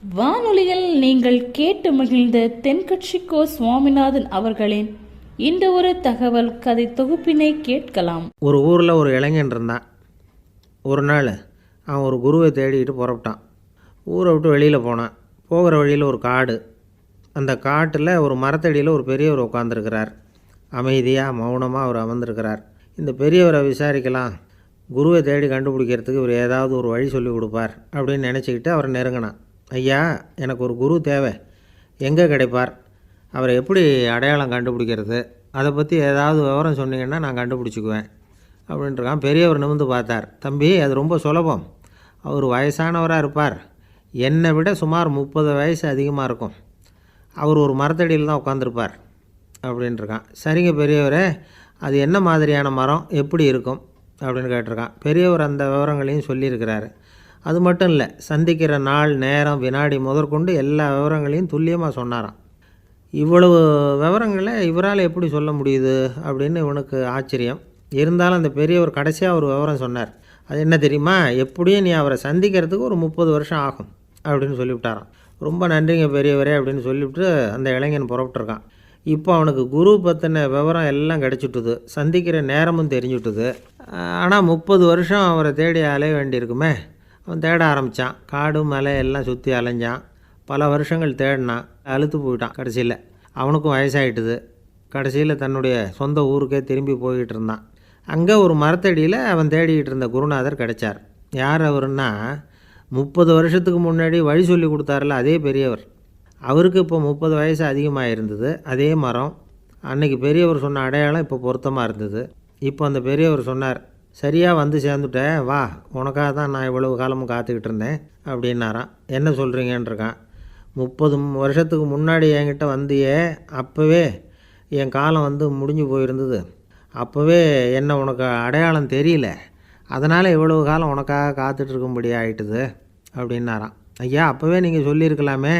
வானொலியில் நீங்கள் கேட்டு மகிழ்ந்த தென்கட்சிக்கோ சுவாமிநாதன் அவர்களின் இந்த ஒரு தகவல் கதை தொகுப்பினை கேட்கலாம். ஒரு ஊரில் ஒரு இளைஞன் இருந்தான். ஒரு நாள் அவன் ஒரு குருவை தேடிக்கிட்டு புறப்பட்டான். ஊரை விட்டு வெளியில் போனான். போகிற வழியில் ஒரு காடு. அந்த காட்டில் ஒரு மரத்தடியில் ஒரு பெரியவர் உட்காந்துருக்கிறார். அமைதியாக மௌனமாக அவர் அமர்ந்திருக்கிறார். இந்த பெரியவரை விசாரிக்கலாம், குருவை தேடி கண்டுபிடிக்கிறதுக்கு இவர் ஏதாவது ஒரு வழி சொல்லி கொடுப்பார் அப்படின்னு நினச்சிக்கிட்டு அவரை நெருங்கினான். ஐயா, எனக்கு ஒரு குரு தேவை, எங்கே கிடைப்பார், அவரை எப்படி அடையாளம் கண்டுபிடிக்கிறது, அதை பற்றி ஏதாவது விவரம் சொன்னீங்கன்னா நான் கண்டுபிடிச்சிக்குவேன் அப்படின்ட்டுருக்கான். பெரியவர் நிமிர்ந்து பார்த்தார். தம்பி, அது ரொம்ப சுலபம். அவர் வயசானவராக இருப்பார், என்னை விட சுமார் 30 வயசு அதிகமாக இருக்கும். அவர் ஒரு மரத்தடியில் தான் உட்காந்துருப்பார் அப்படின்ட்டுருக்கான். சரிங்க பெரியவரே, அது என்ன மாதிரியான மரம், எப்படி இருக்கும் அப்படின்னு கேட்டிருக்கான். பெரியவர் அந்த விவரங்களையும் சொல்லியிருக்கிறாரு. அது மட்டும் இல்லை, சந்திக்கிற நாள், நேரம், வினாடி முதற்கொண்டு எல்லா விவரங்களையும் துல்லியமாக சொன்னாராம். இவ்வளவு விவரங்களை இவரால் எப்படி சொல்ல முடியுது அப்படின்னு இவனுக்கு ஆச்சரியம். இருந்தாலும் அந்த பெரியவர் கடைசியாக ஒரு விவரம் சொன்னார். அது என்ன தெரியுமா, எப்படியும் நீ அவரை சந்திக்கிறதுக்கு ஒரு 30 வருஷம் ஆகும் அப்படின்னு சொல்லிவிட்டாராம். ரொம்ப நன்றிங்க பெரியவரே அப்படின்னு சொல்லிவிட்டு அந்த இளைஞன் புறப்பட்டுருக்கான். இப்போ அவனுக்கு குரு பற்றின விவரம் எல்லாம் கிடச்சிட்டுது, சந்திக்கிற நேரமும் தெரிஞ்சுட்டுது. ஆனால் 30 வருஷம் அவரை தேடி அலைய வேண்டியிருக்குமே. அவன் தேட ஆரம்பித்தான். காடு மலை எல்லாம் சுற்றி அலைஞ்சான். பல வருஷங்கள் தேடினான். அழுத்து போயிட்டான். கடைசியில் அவனுக்கும் வயசாகிட்டுது. கடைசியில் தன்னுடைய சொந்த ஊருக்கே திரும்பி போய்கிட்டு இருந்தான். அங்கே ஒரு மரத்தடியில் அவன் தேடிக்கிட்டு இருந்த குருநாதர் கிடைச்சார். யார் அவருன்னா, 30 வருஷத்துக்கு முன்னாடி வழி சொல்லி கொடுத்தாரில்ல அதே பெரியவர். அவருக்கு இப்போ 30 வயசு அதிகமாக இருந்தது. அதே மரம். அன்றைக்கி பெரியவர் சொன்ன அடையாளம் இப்போ பொருத்தமாக இருந்தது. இப்போ அந்த பெரியவர் சொன்னார், சரியாக வந்து சேர்ந்துட்டேன், வா, உனக்காக தான் நான் இவ்வளவு காலமும் காத்துக்கிட்டு இருந்தேன் அப்படின்னாரான். என்ன சொல்கிறீங்கன்றிருக்கான். 30 வருஷத்துக்கு முன்னாடி என்கிட்ட வந்தியே, அப்போவே என் காலம் வந்து முடிஞ்சு போயிருந்தது. அப்போவே என்ன உனக்கு அடையாளம் தெரியல, அதனால் இவ்வளவு காலம் உனக்காக காத்துட்ருக்கும்படி ஆகிட்டுது அப்படின்னாரான். ஐயா, அப்போவே நீங்கள் சொல்லியிருக்கலாமே,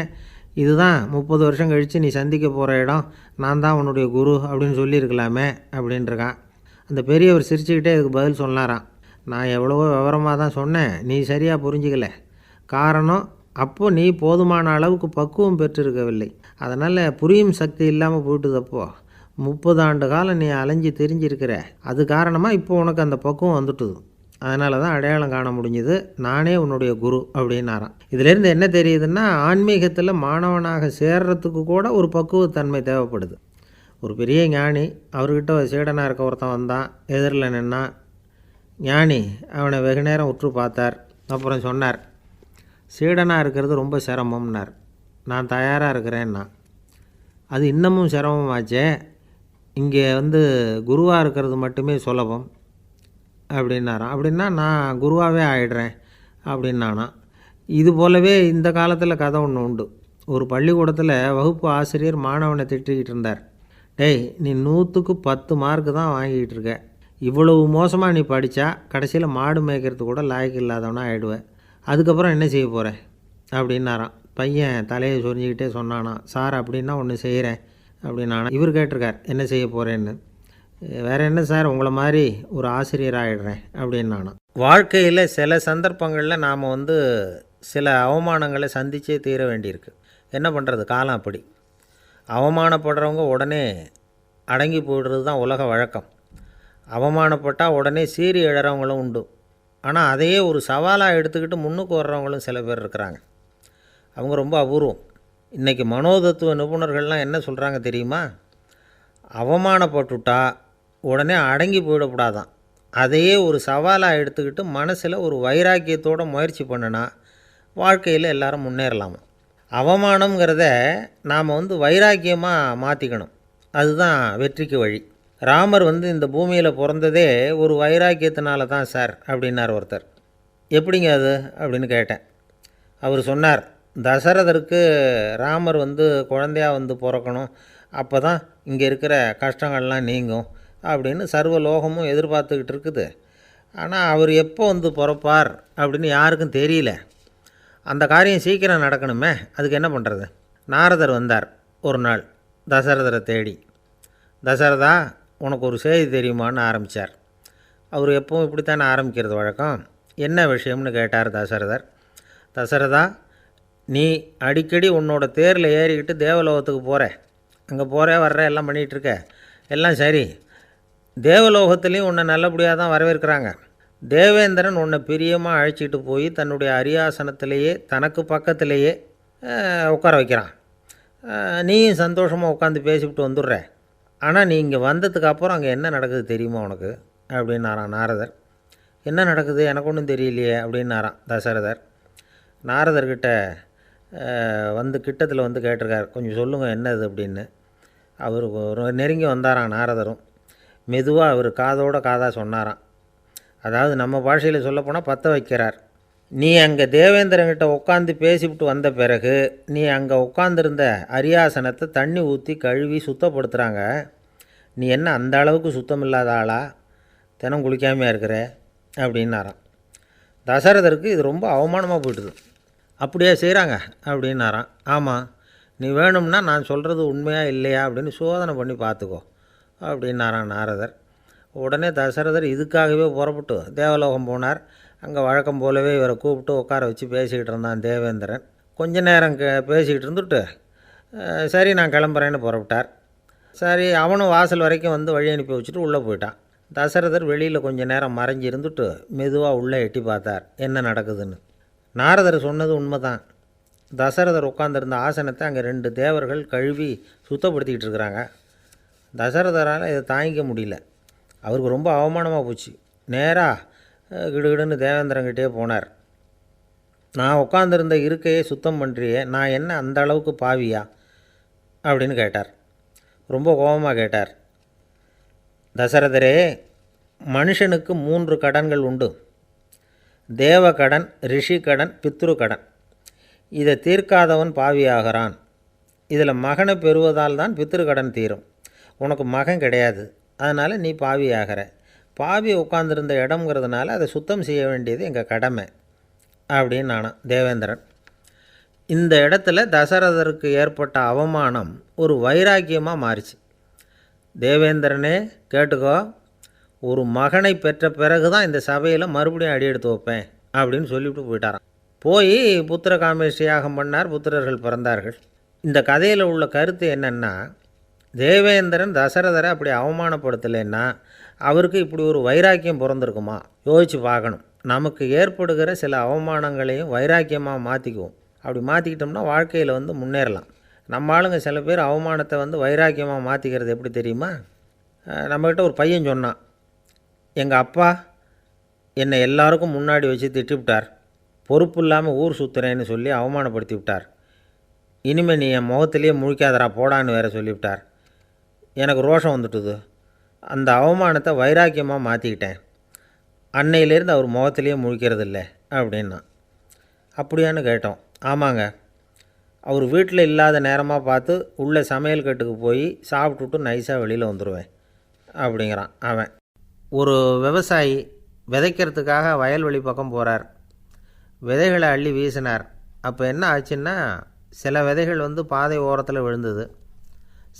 இதுதான் 30 வருஷம் கழித்து நீ சந்திக்க போகிற இடம், நான் தான் உன்னுடைய குரு அப்படின்னு சொல்லியிருக்கலாமே அப்படின்ட்டுருக்கான். அந்த பெரியவர் சிரிச்சுக்கிட்டே இதுக்கு பதில் சொன்னாராம். நான் எவ்வளவோ விவரமாக தான் சொன்னேன், நீ சரியாக புரிஞ்சிக்கல. காரணம், அப்போது நீ போதுமான அளவுக்கு பக்குவம் பெற்றிருக்கவில்லை. அதனால் புரியும் சக்தி இல்லாமல் போயிட்டுதப்போ 30 ஆண்டு காலம் நீ அலைஞ்சி தெரிஞ்சிருக்கிற. அது காரணமாக இப்போ உனக்கு அந்த பக்குவம் வந்துட்டுது. அதனால தான் அடையாளம் காண முடிஞ்சுது. நானே உன்னுடைய குரு அப்படின்னாராம். இதிலேருந்து என்ன தெரியுதுன்னா, ஆன்மீகத்தில் மாணவனாக சேர்றதுக்கு கூட ஒரு பக்குவத்தன்மை தேவைப்படுது. ஒரு பெரிய ஞானி, அவர்கிட்ட ஒரு சீடனாக இருக்க ஒருத்தன் வந்தான். எதிரில் நின்னான். ஞானி அவனை வெகு நேரம் உற்று பார்த்தார். அப்புறம் சொன்னார், சீடனாக இருக்கிறது ரொம்ப சிரமம்னார். நான் தயாராக இருக்கிறேன்னா. அது இன்னமும் சிரமமாச்சே, இங்கே வந்து குருவாக இருக்கிறது மட்டுமே சுலபம் அப்படின்னாரான். அப்படின்னா நான் குருவாகவே ஆகிடுறேன் அப்படின்னானா. இது போலவே இந்த காலத்தில் கதை ஒன்று உண்டு. ஒரு பள்ளிக்கூடத்தில் வகுப்பு ஆசிரியர் மாணவனை திட்டிக்கிட்டு இருந்தார். டேய், நீ 100க்கு 10 மார்க்கு தான் வாங்கிக்கிட்டு இருக்க. இவ்வளவு மோசமாக நீ படித்தா கடைசியில் மாடு மேய்க்கிறது கூட லாய்க்கு இல்லாதவனா ஆகிடுவேன். அதுக்கப்புறம் என்ன செய்ய போகிற அப்படின்னாரான். பையன் தலையை சொரிஞ்சிக்கிட்டே சொன்னானா, சார் அப்படின்னா ஒன்று செய்கிறேன் அப்படின்னானா. இவர் கேட்டிருக்கார், என்ன செய்ய போகிறேன்னு. வேறு என்ன சார், உங்களை மாதிரி ஒரு ஆசிரியர் ஆகிடுறேன் அப்படின்னானா. வாழ்க்கையில் சில சந்தர்ப்பங்களில் நாம் வந்து சில அவமானங்களை சந்தித்தே தீர வேண்டியிருக்கு. என்ன பண்ணுறது, காலம் அப்படி. அவமானப்படுறவங்க உடனே அடங்கி போய்டுறது தான் உலக வழக்கம். அவமானப்பட்டால் உடனே சீறி எழறவங்களும் உண்டு. ஆனால் அதையே ஒரு சவாலாக எடுத்துக்கிட்டு முன்னுக்கு வர்றவங்களும் சில பேர் இருக்கிறாங்க. அவங்க ரொம்ப அபூர்வம். இன்றைக்கி மனோதத்துவ நிபுணர்கள்லாம் என்ன சொல்கிறாங்க தெரியுமா, அவமானப்பட்டுட்டா உடனே அடங்கி போயிடக்கூடாதான். அதையே ஒரு சவாலாக எடுத்துக்கிட்டு மனசில் ஒரு வைராக்கியத்தோடு முயற்சி பண்ணினா வாழ்க்கையில் எல்லோரும் முன்னேறலாமா. அவமானங்கிறத நாம் வந்து வைராக்கியமாக மாற்றிக்கணும். அதுதான் வெற்றிக்கு வழி. ராமர் வந்து இந்த பூமியில் பிறந்ததே ஒரு வைராக்கியத்தினால தான் சார் அப்படின்னார் ஒருத்தர். எப்படிங்க அது அப்படின்னு கேட்டேன். அவர் சொன்னார், தசரதருக்கு ராமர் வந்து குழந்தையாக வந்து பிறக்கணும், அப்போ தான் இங்கே இருக்கிற கஷ்டங்கள்லாம் நீங்கும் அப்படின்னு சர்வ லோகமும் எதிர்பார்த்துக்கிட்டு இருக்குது. ஆனால் அவர் எப்போ வந்து பிறப்பார் அப்படின்னு யாருக்கும் தெரியல. அந்த காரியம் சீக்கிரம் நடக்கணுமே, அதுக்கு என்ன பண்ணுறது. நாரதர் வந்தார் ஒரு நாள் தசரதரை தேடி. தசரதா, உனக்கு ஒரு செய்தி தெரியுமான்னு ஆரம்பித்தார். அவர் எப்பவும் இப்படித்தானே ஆரம்பிக்கிறது வழக்கம். என்ன விஷயம்னு கேட்டார் தசரதர். தசரதா, நீ அடிக்கடி உன்னோட தேரில் ஏறிக்கிட்டு தேவலோகத்துக்கு போகிற, அங்கே போகிற வர்ற எல்லாம் பண்ணிகிட்ருக்க, எல்லாம் சரி. தேவலோகத்துலேயும் உன்னை நல்லபடியாக தான் வரவேற்கிறாங்க. தேவேந்திரன் உன்னை பிரியமாக அழைச்சிட்டு போய் தன்னுடைய அரியாசனத்திலேயே தனக்கு பக்கத்திலேயே உட்கார வைக்கிறான். நீயும் சந்தோஷமாக உட்காந்து பேசிவிட்டு வந்துடுற. ஆனால் நீ இங்கே வந்ததுக்கு அப்புறம் அங்கே என்ன நடக்குது தெரியுமா உனக்கு அப்படின்னாரான் நாரதர். என்ன நடக்குது எனக்கு ஒன்றும் தெரியலையே அப்படின்னாரான் தசரதர். நாரதர்கிட்ட வந்து கிட்டத்தில் வந்து கேட்டிருக்கார், கொஞ்சம் சொல்லுங்கள் என்னது அப்படின்னு. அவர் நெருங்கி வந்தாரான் நாரதரும். மெதுவாக அவர் காதோட காதாக சொன்னாராம். அதாவது நம்ம பாஷையில் சொல்லப்போனால் பற்ற வைக்கிறார். நீ அங்கே தேவேந்திரங்கிட்ட உட்காந்து பேசிவிட்டு வந்த பிறகு நீ அங்கே உட்காந்துருந்த அரியாசனத்தை தண்ணி ஊற்றி கழுவி சுத்தப்படுத்துகிறாங்க. நீ என்ன அந்த அளவுக்கு சுத்தம் இல்லாத ஆளா, தினம் குளிக்காமையாக இருக்கிற அப்படின்னாராம். தசரதருக்கு இது ரொம்ப அவமானமாக போயிட்டுது. அப்படியே செய்கிறாங்க அப்படின்னாராம். ஆமாம், நீ வேணும்னா நான் சொல்கிறது உண்மையாக இல்லையா அப்படின்னு சோதனை பண்ணி பார்த்துக்கோ அப்படின்னாரான் நாரதர். உடனே தசரதர் இதுக்காகவே புறப்பட்டு தேவலோகம் போனார். அங்கே வழக்கம் போலவே இவரை கூப்பிட்டு உட்கார வச்சு பேசிக்கிட்டு இருந்தான் தேவேந்திரன். கொஞ்ச நேரம் பேசிக்கிட்டு இருந்துட்டு சரி நான் கிளம்புறேன்னு புறப்பட்டார். சரி, அவனும் வாசல் வரைக்கும் வந்து வழி அனுப்பி வச்சுட்டு உள்ளே போயிட்டான். தசரதர் வெளியில் கொஞ்சம் நேரம் மறைஞ்சி இருந்துட்டு மெதுவாக உள்ளே எட்டி பார்த்தார் என்ன நடக்குதுன்னு. நாரதர் சொன்னது உண்மை தான். தசரதர் உட்காந்துருந்த ஆசனத்தை அங்கே 2 தேவர்கள் கழுவி சுத்தப்படுத்திக்கிட்டு இருக்கிறாங்க. தசரதரால் இதை தாங்கிக்க முடியல. அவருக்கு ரொம்ப அவமானமாக போச்சு. நேராக கிடுகிடுன்னு தேவேந்திரங்கிட்டே போனார். நான் உட்காந்துருந்த இருக்கையை சுத்தம் பண்ணுறியே, நான் என்ன அந்த அளவுக்கு பாவியா அப்படின்னு கேட்டார். ரொம்ப கோபமாக கேட்டார். தசரதரே, மனுஷனுக்கு 3 கடன்கள் உண்டு. தேவ கடன், ரிஷி கடன், பித்ரு கடன். இதை தீர்க்காதவன் பாவியாகிறான். இதில் மகனை பெறுவதால் தான் பித்ரு கடன் தீரும். உனக்கு மகன் கிடையாது, அதனால் நீ பாவியாகிற. பாவி உட்காந்துருந்த இடம்ங்கிறதுனால அதை சுத்தம் செய்ய வேண்டியது எங்கள் கடமை அப்படின்னு நானான் தேவேந்திரன். இந்த இடத்துல தசரதருக்கு ஏற்பட்ட அவமானம் ஒரு வைராக்கியமாக மாறிச்சு. தேவேந்திரனே கேட்டுக்கோ, ஒரு மகனை பெற்ற பிறகு தான் இந்த சபையில் மறுபடியும் அடி எடுத்து வைப்பேன் அப்படின்னு சொல்லிவிட்டு போயிட்டாரான். போய் புத்திர காமேஷ்டி யாகம் பண்ணார். புத்திரர்கள் பிறந்தார்கள். இந்த கதையில் உள்ள கருத்து என்னென்னா, தேவேந்திரன் தசரதரை அப்படி அவமானப்படுத்தலைன்னா அவருக்கு இப்படி ஒரு வைராக்கியம் பிறந்திருக்குமா யோசித்து பார்க்கணும். நமக்கு ஏற்படுகிற சில அவமானங்களையும் வைராக்கியமாக மாற்றிக்குவோம். அப்படி மாற்றிக்கிட்டோம்னா வாழ்க்கையில் வந்து முன்னேறலாம். நம்ம ஆளுங்க சில பேர் அவமானத்தை வந்து வைராக்கியமாக மாற்றிக்கிறது எப்படி தெரியுமா? நம்மக்கிட்ட ஒரு பையன் சொன்னான், எங்கள் அப்பா என்னை எல்லாருக்கும் முன்னாடி வச்சு திட்டிவிட்டார், பொறுப்பு இல்லாமல் ஊர் சுற்றுறேன்னு சொல்லி அவமானப்படுத்தி விட்டார். இனிமேல் நீ என் முகத்திலேயே முழிக்காதரா போடான்னு வேறு சொல்லிவிட்டார். எனக்கு ரோஷம் வந்துட்டுது. அந்த அவமானத்தை வைராக்கியமாக மாற்றிக்கிட்டேன். அன்னையிலேருந்து அவர் முகத்திலேயே முழிக்கிறதில்ல அப்படின்னா. அப்படியான்னு கேட்டோம். ஆமாங்க, அவர் வீட்டில் இல்லாத நேரமாக பார்த்து உள்ளே சமையல் கட்டுக்கு போய் சாப்பிட்டுட்டு நைஸாக வெளியில் வந்துடுவேன் அப்படிங்கிறான் அவன். ஒரு விவசாயி விதைக்கிறதுக்காக வயல்வெளி பக்கம் போகிறார். விதைகளை அள்ளி வீசினார். அப்போ என்ன ஆச்சுன்னா, சில விதைகள் வந்து பாதை ஓரத்தில் விழுந்தது.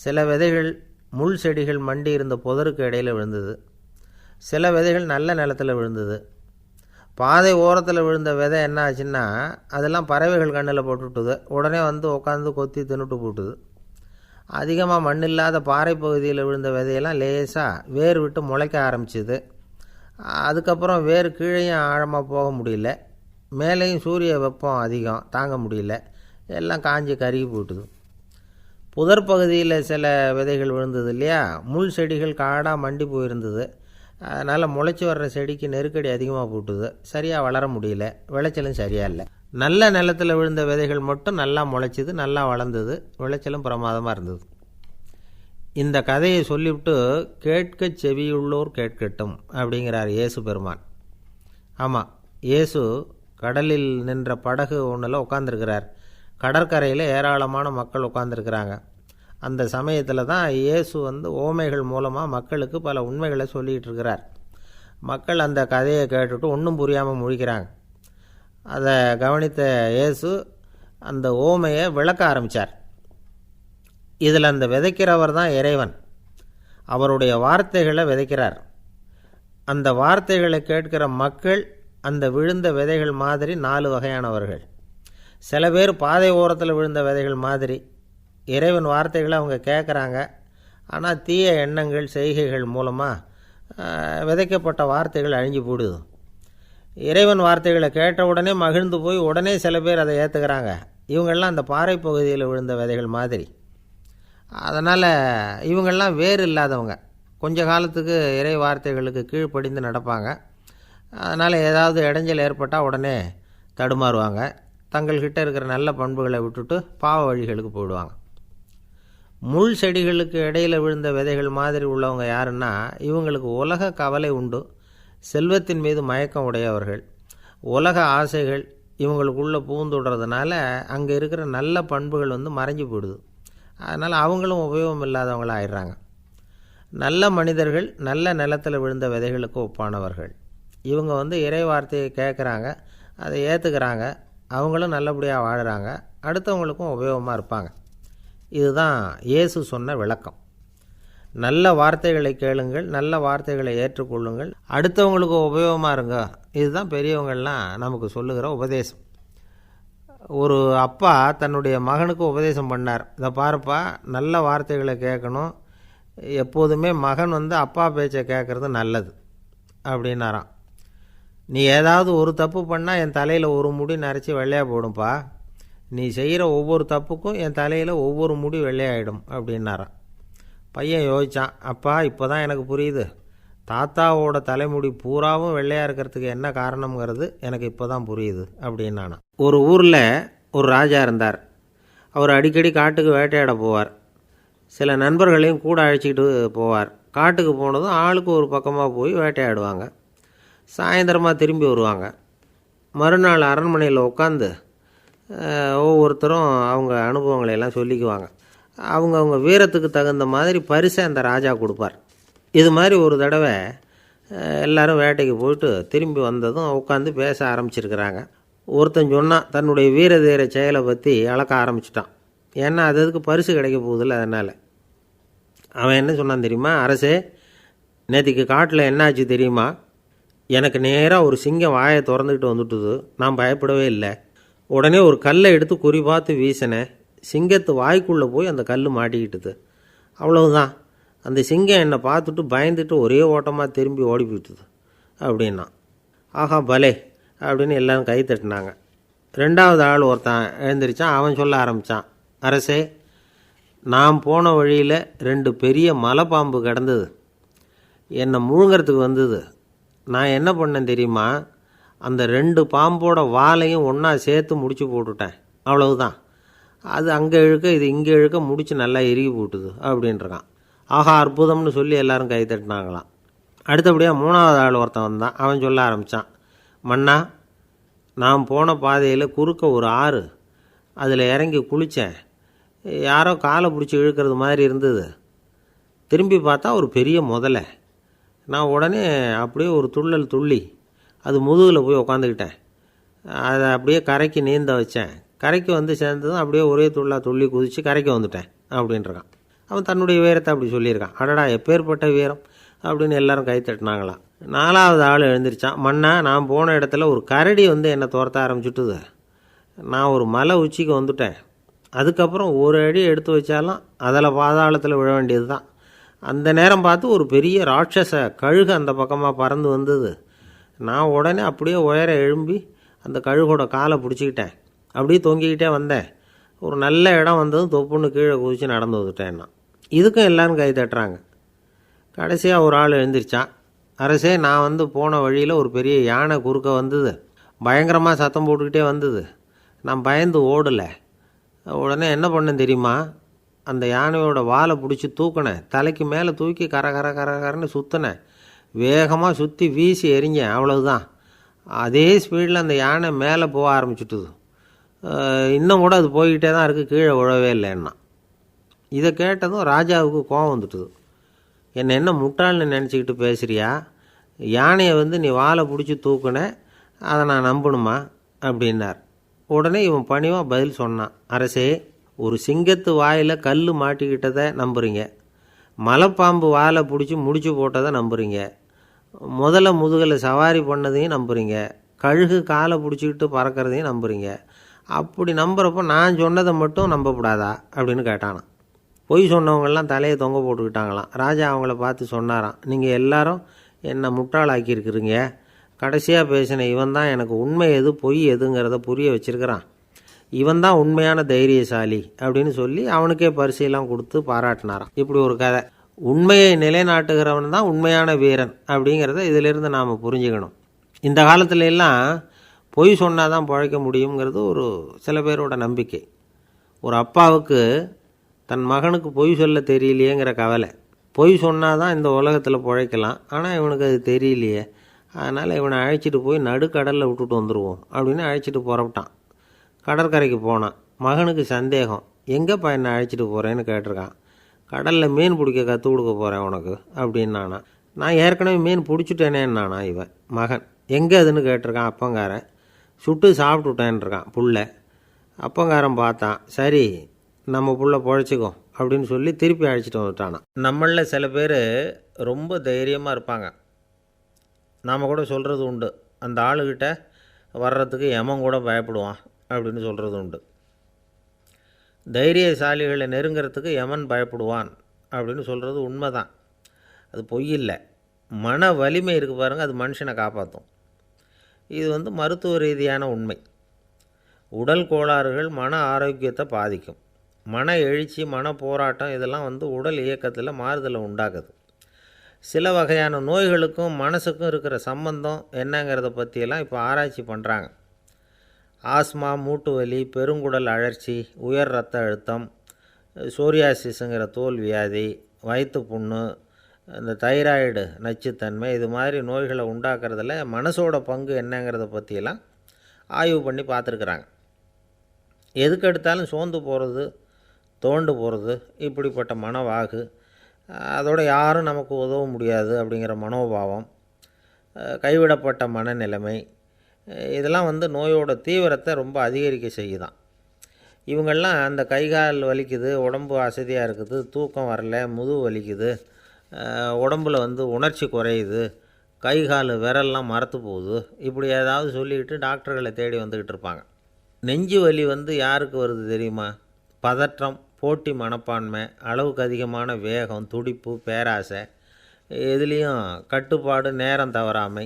சில விதைகள் முள் செடிகள் மண்டி இருந்த புதருக்கு இடையில் விழுந்தது. சில விதைகள் நல்ல நிலத்தில் விழுந்தது. பாதை ஓரத்தில் விழுந்த விதை என்ன ஆச்சுன்னா, அதெல்லாம் பறவைகள் கண்ணில் போட்டுவிட்டுது. உடனே வந்து உட்காந்து கொத்தி தின்னுட்டு போட்டுது. அதிகமாக மண் இல்லாத பாறை பகுதியில் விழுந்த விதையெல்லாம் லேசாக வேர் விட்டு முளைக்க ஆரம்பிச்சிது. அதுக்கப்புறம் வேர் கீழேயும் ஆழமாக போக முடியல, மேலேயும் சூரிய வெப்பம் அதிகம் தாங்க முடியல, எல்லாம் காஞ்சி கருகி போட்டுது. புதர் பகுதியில் சில விதைகள் விழுந்தது இல்லையா, முள் செடிகள் காடாக மண்டி போயிருந்தது. அதனால் முளைச்சி வர்ற செடிக்கு நெருக்கடி அதிகமாக போட்டுது. சரியாக வளர முடியல, விளைச்சலும் சரியாக இல்லை. நல்ல நிலத்தில் விழுந்த விதைகள் மட்டும் நல்லா முளைச்சிது, நல்லா வளர்ந்தது, விளைச்சலும் பிரமாதமாக இருந்தது. இந்த கதையை சொல்லிவிட்டு கேட்க செவியுள்ளோர் கேட்கட்டும் அப்படிங்கிறார் இயேசு பெருமான். ஆமாம், இயேசு கடலில் நின்ற படகு ஒன்றில் உட்காந்துருக்கிறார். கடற்கரையில் ஏராளமான மக்கள் உட்காந்துருக்கிறாங்க. அந்த சமயத்தில் தான் இயேசு வந்து ஓமைகள் மூலமாக மக்களுக்கு பல உண்மைகளை சொல்லிகிட்டு இருக்கிறார். மக்கள் அந்த கதையை கேட்டுட்டு ஒன்றும் புரியாமல் முழிக்கிறாங்க. அதை கவனித்த இயேசு அந்த ஓமையை விளக்க ஆரம்பித்தார். இதில் அந்த விதைக்கிறவர் தான் இறைவன். அவருடைய வார்த்தைகளை விதைக்கிறார். அந்த வார்த்தைகளை கேட்கிற மக்கள் அந்த விழுந்த விதைகள் மாதிரி 4 வகையானவர்கள். சில பேர் பாதை ஓரத்தில் விழுந்த விதைகள் மாதிரி. இறைவன் வார்த்தைகளை அவங்க கேட்குறாங்க, ஆனால் தீய எண்ணங்கள் செய்கைகள் மூலமாக விதைக்கப்பட்ட வார்த்தைகள் அழிஞ்சு போடுது. இறைவன் வார்த்தைகளை கேட்ட உடனே மகிழ்ந்து போய் உடனே சில பேர் அதை ஏற்றுக்கிறாங்க. இவங்கெல்லாம் அந்த பாறை பகுதியில் விழுந்த விதைகள் மாதிரி. அதனால் இவங்கெல்லாம் வேறு இல்லாதவங்க. கொஞ்ச காலத்துக்கு இறை வார்த்தைகளுக்கு கீழ்ப்படிந்து நடப்பாங்க. அதனால் ஏதாவது இடைஞ்சல் ஏற்பட்டால் உடனே தடுமாறுவாங்க. தங்கள்கிட்ட இருக்கிற நல்ல பண்புகளை விட்டுட்டு பாவ வழிகளுக்கு போயிடுவாங்க. முள் செடிகளுக்கு இடையில் விழுந்த விதைகள் மாதிரி உள்ளவங்க யாருன்னா, இவங்களுக்கு உலக கவலை உண்டு, செல்வத்தின் மீது மயக்கம் உடையவர்கள். உலக ஆசைகள் இவங்களுக்குள்ளே பூந்துடுறதுனால அங்கே இருக்கிற நல்ல பண்புகள் மறைஞ்சு போயிடுது. அதனால் அவங்களும் உபயோகம் இல்லாதவங்களாக ஆயிடுறாங்க. நல்ல மனிதர்கள் நல்ல நிலத்தில் விழுந்த விதைகளுக்கு ஒப்பானவர்கள். இவங்க இறை வார்த்தையை கேட்குறாங்க, அதை ஏற்றுக்கிறாங்க, அவங்களும் நல்லபடியாக வாழுறாங்க, அடுத்தவங்களுக்கும் உபயோகமாக இருப்பாங்க. இதுதான் இயேசு சொன்ன விளக்கம். நல்ல வார்த்தைகளை கேளுங்கள், நல்ல வார்த்தைகளை ஏற்றுக்கொள்ளுங்கள், அடுத்தவங்களுக்கு உபயோகமாக இருங்க. இதுதான் பெரியவங்கள்லாம் நமக்கு சொல்லுகிற உபதேசம். ஒரு அப்பா தன்னுடைய மகனுக்கு உபதேசம் பண்ணார். இதை பாருப்பா, நல்ல வார்த்தைகளை கேட்கணும், எப்போதுமே மகன் அப்பா பேச்சை கேட்குறது நல்லது அப்படின்னாராம். நீ ஏதாவது ஒரு தப்பு பண்ணால் என் தலையில் ஒரு முடி நரைச்சி வெள்ளையாக போடும்பா, நீ செய்கிற ஒவ்வொரு தப்புக்கும் என் தலையில் ஒவ்வொரு முடி வெள்ளையாயிடும் அப்படின்னாராம். பையன் யோசித்தான், அப்பா இப்போ தான் எனக்கு புரியுது, தாத்தாவோட தலைமுடி பூராவும் வெள்ளையாக இருக்கிறதுக்கு என்ன காரணங்கிறது எனக்கு இப்போ தான் புரியுது அப்படின்னானா. ஒரு ஊரில் ஒரு ராஜா இருந்தார். அவர் அடிக்கடி காட்டுக்கு வேட்டையாட போவார். சில நண்பர்களையும் கூட அழைச்சிக்கிட்டு போவார். காட்டுக்கு போனதும் ஆளுக்கு ஒரு பக்கமாக போய் வேட்டையாடுவாங்க. சாயந்தரமாக திரும்பி வருவாங்க. மறுநாள் அரண்மனையில் உட்காந்து ஒவ்வொருத்தரும் அவங்க அனுபவங்களை எல்லாம் சொல்லிக்குவாங்க. அவங்க வீரத்துக்கு தகுந்த மாதிரி பரிசை அந்த ராஜா கொடுப்பார். இது மாதிரி ஒரு தடவை எல்லோரும் வேட்டைக்கு போயிட்டு திரும்பி வந்ததும் உட்காந்து பேச ஆரம்பிச்சிருக்கிறாங்க. ஒருத்தன் சொன்னான், தன்னுடைய வீர தீர செயலை பற்றி அளக்க ஆரம்பிச்சிட்டான். ஏன்னா அதுக்கு பரிசு கிடைக்க போகுதில்ல, அதனால். அவன் என்ன சொன்னான் தெரியுமா? அரசே, நேற்றுக்கு காட்டில் என்னாச்சு தெரியுமா? எனக்கு நேராக ஒரு சிங்கம் வாயை திறந்துக்கிட்டு வந்துட்டுது. நான் பயப்படவே இல்லை. உடனே ஒரு கல்லை எடுத்து குறி பார்த்து வீசினேன். சிங்கத்து வாய்க்குள்ளே போய் அந்த கல் மாட்டிக்கிட்டுது. அவ்வளவுதான். அந்த சிங்கம் என்னை பார்த்துட்டு பயந்துட்டு ஒரே ஓட்டமாக திரும்பி ஓடி போயிட்டுது அப்படின்னா. ஆஹா பலே அப்படின்னு எல்லாரும் கை தட்டினாங்க. ரெண்டாவது ஆள் ஒருத்தன் எழுந்திரிச்சான். அவன் சொல்ல ஆரம்பித்தான், அரசே, நான் போன வழியில் 2 பெரிய மலைப்பாம்பு கிடந்தது, என்னை முழுங்கிறதுக்கு வந்தது. நான் என்ன பண்ணேன் தெரியுமா? அந்த 2 பாம்போட வாலையும் ஒன்றா சேர்த்து முடிச்சு போட்டுட்டேன். அவ்வளவுதான். அது அங்கே இழுக்க இது இங்கே இழுக்க முடிச்சு நல்லா இறுகி போட்டுது அப்படின்றான். ஆஹா அற்புதம்னு சொல்லி எல்லாரும் கை தட்டினாங்களாம். அடுத்தபடியாக 3வது ஆள் ஒருத்தன் வந்தான். அவன் சொல்ல ஆரம்பித்தான், மன்னா, நான் போன பாதையில் குறுக்க ஒரு ஆறு, அதில் இறங்கி குளித்தேன். யாரோ காலை பிடிச்சி இழுக்கிறது மாதிரி இருந்தது. திரும்பி பார்த்தா ஒரு பெரிய முதலை. நான் உடனே அப்படியே ஒரு துள்ளல் துள்ளி அது முதுகில் போய் உக்காந்துக்கிட்டேன். அதை அப்படியே கரைக்கு நீந்த வச்சேன். கரைக்கு சேர்ந்ததும் அப்படியே ஒரே துள்ளி குதித்து கரைக்கு வந்துட்டேன் அப்படின்றான். அவன் தன்னுடைய வீரத்தை அப்படி சொல்லியிருக்கான். அடடா எப்பேற்பட்ட வீரம் அப்படின்னு எல்லாரும் கை தட்டினாங்களாம். 4வது ஆள் எழுந்திரிச்சான். மன்னா, நான் போன இடத்துல ஒரு கரடி என்னை துரத்த ஆரம்பிச்சுட்டுது. நான் ஒரு மலை உச்சிக்கு வந்துட்டேன். அதுக்கப்புறம் ஒரு அடி எடுத்து வச்சாலும் அதில் பாதாளத்தில் விழ வேண்டியது தான். அந்த நேரம் பார்த்து ஒரு பெரிய ராட்சச கழுகு அந்த பக்கமாக பறந்து வந்தது. நான் உடனே அப்படியே உயர எழும்பி அந்த கழுகோட காலை பிடிச்சிக்கிட்டேன். அப்படியே தொங்கிக்கிட்டே வந்தேன். ஒரு நல்ல இடம் வந்ததும் தொப்புன்னு கீழே குதித்து நடந்து வந்துட்டேன்னா. இதுக்கும் எல்லோரும் கை தட்டுறாங்க. கடைசியாக ஒரு ஆள் எழுந்திரிச்சான். அரசே, நான் போன வழியில் ஒரு பெரிய யானை குறுக்க வந்தது. பயங்கரமாக சத்தம் போட்டுக்கிட்டே வந்தது. நான் பயந்து ஓடலை. உடனே என்ன பண்ணேன் தெரியுமா? அந்த யானையோட வாலை பிடிச்சி தூக்கினேன். தலைக்கு மேலே தூக்கி கரன்னு சுற்றினேன். வேகமாக சுற்றி வீசி எறிஞ்சேன். அவ்வளவுதான். அதே ஸ்பீடில் அந்த யானை மேலே போக ஆரம்பிச்சுட்டுது. இன்னும் கூட அது போய்கிட்டே தான் இருக்குது, கீழே விழவே இல்லைன்னா. இதை கேட்டதும் ராஜாவுக்கு கோபம் வந்துட்டுது. என்னை என்ன முட்டாள்னு நினச்சிக்கிட்டு பேசுகிறியா? யானையை நீ வாலை பிடிச்சி தூக்குன, அதை நான் நம்பணுமா அப்படின்னார். உடனே இவன் பணிவாக பதில் சொன்னான், அரசே, ஒரு சிங்கத்து வாயில் கல் மாட்டிக்கிட்டதை நம்புறீங்க, மலைப்பாம்பு வாலை பிடிச்சி முடிச்சு போட்டதை நம்புறீங்க, முதல்ல முதுகில் சவாரி பண்ணதையும் நம்புறீங்க, கழுகு காலை பிடிச்சிக்கிட்டு பறக்கிறதையும் நம்புறீங்க, அப்படி நம்புகிறப்போ நான் சொன்னதை மட்டும் நம்பக்கூடாதா அப்படின்னு கேட்டானான். பொய் சொன்னவங்கெல்லாம் தலையை தொங்க போட்டுக்கிட்டாங்களாம். ராஜா அவங்கள பார்த்து சொன்னாராம், நீங்கள் எல்லாரும் என்னை முட்டாளாக்கியிருக்கிறீங்க. கடைசியாக பேசின இவன் தான் எனக்கு உண்மை எது பொய் எதுங்கிறத புரிய வச்சிருக்கிறான். இவன் தான் உண்மையான தைரியசாலி அப்படின்னு சொல்லி அவனுக்கே பரிசையெல்லாம் கொடுத்து பாராட்டினாராம். இப்படி ஒரு கதை. உண்மையை நிலைநாட்டுகிறவன் தான் உண்மையான வீரன் அப்படிங்கிறத இதிலிருந்து நாம் புரிஞ்சுக்கணும். இந்த காலத்துல எல்லாம் பொய் சொன்னால் தான் பிழைக்க முடியுங்கிறது ஒரு சில பேரோட நம்பிக்கை. ஒரு அப்பாவுக்கு தன் மகனுக்கு பொய் சொல்ல தெரியலையேங்கிற கவலை. பொய் சொன்னால் தான் இந்த உலகத்தில் பிழைக்கலாம், ஆனால் இவனுக்கு அது தெரியலையே, அதனால் இவனை அழைச்சிட்டு போய் நடுக்கடலில் விட்டுட்டு வந்துடுவோம் அப்படின்னு அழைச்சிட்டு புறப்பட்டான். கடற்கரைக்கு போனான். மகனுக்கு சந்தேகம், எங்கேப்பா என்னை அழைச்சிட்டு போகிறேன்னு கேட்டிருக்கான். கடலில் மீன் பிடிக்க கற்றுக் கொடுக்க போகிறேன் உனக்கு அப்படின்னானா. நான் ஏற்கனவே மீன் பிடிச்சிட்டேனேன்னானா இவன் மகன். எங்கே அதுன்னு கேட்டிருக்கான் அப்பங்காரன். சுட்டு சாப்பிட்டுட்டேன்ருக்கான் புள்ள. அப்பங்காரன் பார்த்தான், சரி நம்ம புள்ள பொழைச்சிக்கோ அப்படின்னு சொல்லி திருப்பி அழைச்சிட்டு வந்துட்டானா. நம்மளில் சில பேர் ரொம்ப தைரியமாக இருப்பாங்க. நாம் கூட சொல்கிறது உண்டு, அந்த ஆளுகிட்ட வர்றதுக்கு எமன் கூட பயப்படுவான் அப்படின்னு சொல்கிறது உண்டு. தைரியசாலிகளை நெருங்கிறதுக்கு எமன் பயப்படுவான் அப்படின்னு சொல்கிறது உண்மை தான். அது பொய் இல்லை. மன வலிமை இருக்குது பாருங்கள், அது மனுஷனை காப்பாற்றும். இது மருத்துவ ரீதியான உண்மை. உடல் கோளாறுகள் மன ஆரோக்கியத்தை பாதிக்கும். மன எழுச்சி, மன போராட்டம் இதெல்லாம் உடல் இயக்கத்தில் மாறுதலை உண்டாக்குது. சில வகையான நோய்களுக்கும் மனசுக்கும் இருக்கிற சம்பந்தம் என்னங்கிறத பற்றியெல்லாம் இப்போ ஆராய்ச்சி பண்ணுறாங்க. ஆஸ்மா, மூட்டு வலி, பெருங்குடல் அழற்சி, உயர் இரத்த அழுத்தம், சோரியாசிஸுங்கிற தோல் வியாதி, வயிற்று புண்ணு, இந்த தைராய்டு நச்சுத்தன்மை, இது மாதிரி நோய்களை உண்டாக்குறதுல மனசோட பங்கு என்னங்கிறத பற்றியெல்லாம் ஆய்வு பண்ணி பார்த்துருக்குறாங்க. எதுக்கு எடுத்தாலும் சோர்ந்து போகிறது, தோண்டு போகிறது, இப்படிப்பட்ட மனவாகு, அதோட யாரும் நமக்கு உதவ முடியாது அப்படிங்கிற மனோபாவம், கைவிடப்பட்ட மனநிலைமை, இதெல்லாம் நோயோட தீவிரத்தை ரொம்ப அதிகரிக்க செய்யுதான். இவங்கெல்லாம் அந்த கைகால் வலிக்குது, உடம்பு அசதியாக இருக்குது, தூக்கம் வரல, முதுகு வலிக்குது, உடம்பில் உணர்ச்சி குறையுது, கை கால் விரல்லாம் மரத்து போகுது, இப்படி ஏதாவது சொல்லிக்கிட்டு டாக்டர்களை தேடி வந்துக்கிட்டு இருப்பாங்க. நெஞ்சு வலி யாருக்கு வருது தெரியுமா? பதற்றம், போட்டி மனப்பான்மை, அளவுக்கு அதிகமான வேகம், துடிப்பு, பேராசை, எதுலேயும் கட்டுப்பாடு, நேரம் தவறாமை,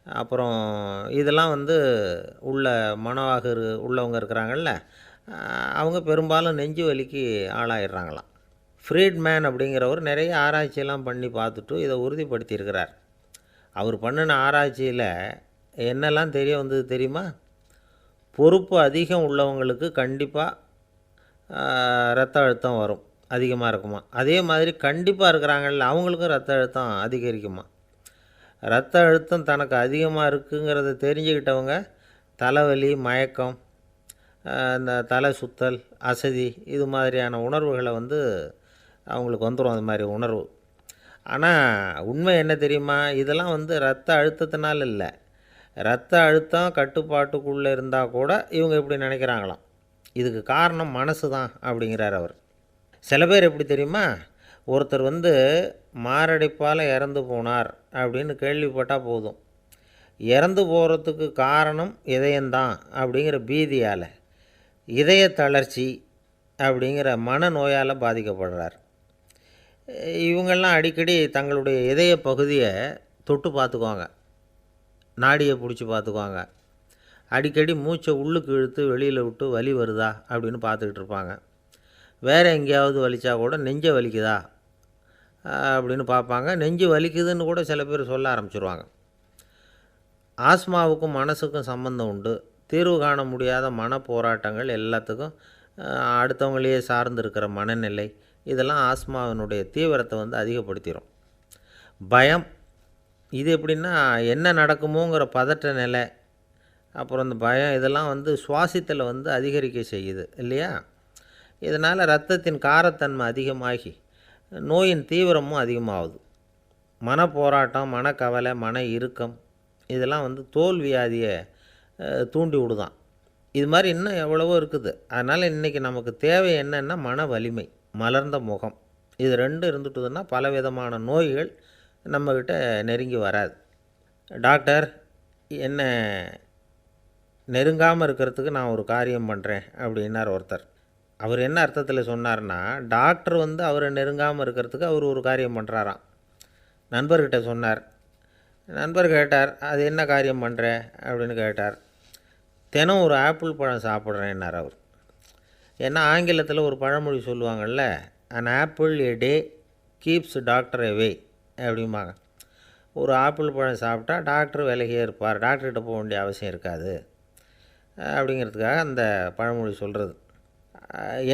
அப்புறம் இதெல்லாம் உள்ள மனவாக உள்ளவங்க இருக்கிறாங்கல்ல, அவங்க பெரும்பாலும் நெஞ்சு வலிக்கு ஆளாயிடுறாங்களாம். ஃப்ரீட்மேன் அப்படிங்கிறவர் நிறைய ஆராய்ச்சியெல்லாம் பண்ணி பார்த்துட்டு இதை உறுதிப்படுத்தியிருக்கிறார். அவர் பண்ணின ஆராய்ச்சியில் என்னெல்லாம் தெரிய வந்தது தெரியுமா? பொறுப்பு அதிகம் உள்ளவங்களுக்கு கண்டிப்பாக இரத்த அழுத்தம் வரும், அதிகமாக இருக்குமா. அதே மாதிரி கண்டிப்பாக இருக்கிறாங்கல்ல, அவங்களுக்கும் இரத்த அழுத்தம் அதிகரிக்குமா. இரத்த அழுத்தம் தனக்கு அதிகமாக இருக்குங்கிறத தெரிஞ்சுக்கிட்டவங்க தலைவலி, மயக்கம், இந்த தலை சுத்தல், அசதி, இது மாதிரியான உணர்வுகளை அவங்களுக்கு வந்துடும், அது மாதிரி உணர்வு. ஆனால் உண்மை என்ன தெரியுமா? இதெல்லாம் இரத்த அழுத்தத்தினால இல்லை. இரத்த அழுத்தம் கட்டுப்பாட்டுக்குள்ளே இருந்தால் கூட இவங்க இப்படி நினைக்கிறாங்களாம். இதுக்கு காரணம் மனசு தான் அப்படிங்கிறார் அவர். சில பேர் எப்படி தெரியுமா? ஒருத்தர் மாரடைப்பால் இறந்து போனார் அப்படின்னு கேள்விப்பட்டால் போதும், இறந்து போகிறதுக்கு காரணம் இதயம்தான் அப்படிங்கிற பீதியால், இதய தளர்ச்சி அப்படிங்கிற மனநோயால் பாதிக்கப்படுறார். இவங்கெல்லாம் அடிக்கடி தங்களுடைய இதய பகுதியை தொட்டு பார்த்துக்குவாங்க, நாடியை பிடிச்சி பார்த்துக்குவாங்க, அடிக்கடி மூச்சை உள்ளுக்கு இழுத்து வெளியில் விட்டு வலி வருதா அப்படின்னு பார்த்துக்கிட்டு இருப்பாங்க. வேறு எங்கேயாவது வலிச்சா கூட நெஞ்சை வலிக்குதா அப்படின்னு பார்ப்பாங்க. நெஞ்சு வலிக்குதுன்னு கூட சில பேர் சொல்ல ஆரம்பிச்சிருவாங்க. ஆஸ்மாவுக்கும் மனசுக்கும் சம்பந்தம் உண்டு. தீர்வு காண முடியாத மன போராட்டங்கள் எல்லாத்துக்கும் அடுத்தவங்களையே சார்ந்து இருக்கிற மனநிலை, இதெல்லாம் ஆஸ்மாவினுடைய தீவிரத்தை அதிகப்படுத்திடும். பயம், இது எப்படின்னா என்ன நடக்குமோங்கிற பதட்ட நிலை, அப்புறம் இந்த பயம், இதெல்லாம் சுவாசித்தலை அதிகரிக்க செய்யுது இல்லையா. இதனால் இரத்தத்தின் காரத்தன்மை அதிகமாகி நோயின் தீவிரமும் அதிகமாகுது. மன போராட்டம், மனக்கவலை, மன இறுக்கம், இதெல்லாம் தோல் வியாதியை தூண்டி விடுதான். இது மாதிரி இன்னும் எவ்வளவோ இருக்குது. அதனால் இன்றைக்கி நமக்கு தேவை என்னென்னா மன வலிமை, மலர்ந்த முகம், இது ரெண்டும் இருந்துட்டுதுன்னா பலவிதமான நோய்கள் நம்மக்கிட்ட நெருங்கி வராது. டாக்டர் என்ன நெருங்காமல் இருக்கிறதுக்கு நான் ஒரு காரியம் பண்ணுறேன் அப்படின்னார் ஒருத்தர். அவர் என்ன அர்த்தத்தில் சொன்னார்னா, டாக்டர் வந்து அவரை நெருங்காமல் இருக்கிறதுக்கு அவர் ஒரு காரியம் பண்ணுறாராம். நண்பர்கிட்ட சொன்னார். நண்பர் கேட்டார், அது என்ன காரியம் பண்ணுற அப்படின்னு கேட்டார். தினம் ஒரு ஆப்பிள் பழம் சாப்பிட்றேன்னார் அவர். ஏன்னா ஆங்கிலத்தில் ஒரு பழமொழி சொல்லுவாங்கள்ல, an apple a day keeps doctor away அப்படிம்பாங்க. ஒரு ஆப்பிள் பழம் சாப்பிட்டா டாக்டர் விலகியே இருப்பார், டாக்டர்கிட்ட போக வேண்டிய அவசியம் இருக்காது அப்படிங்கிறதுக்காக அந்த பழமொழி சொல்கிறது.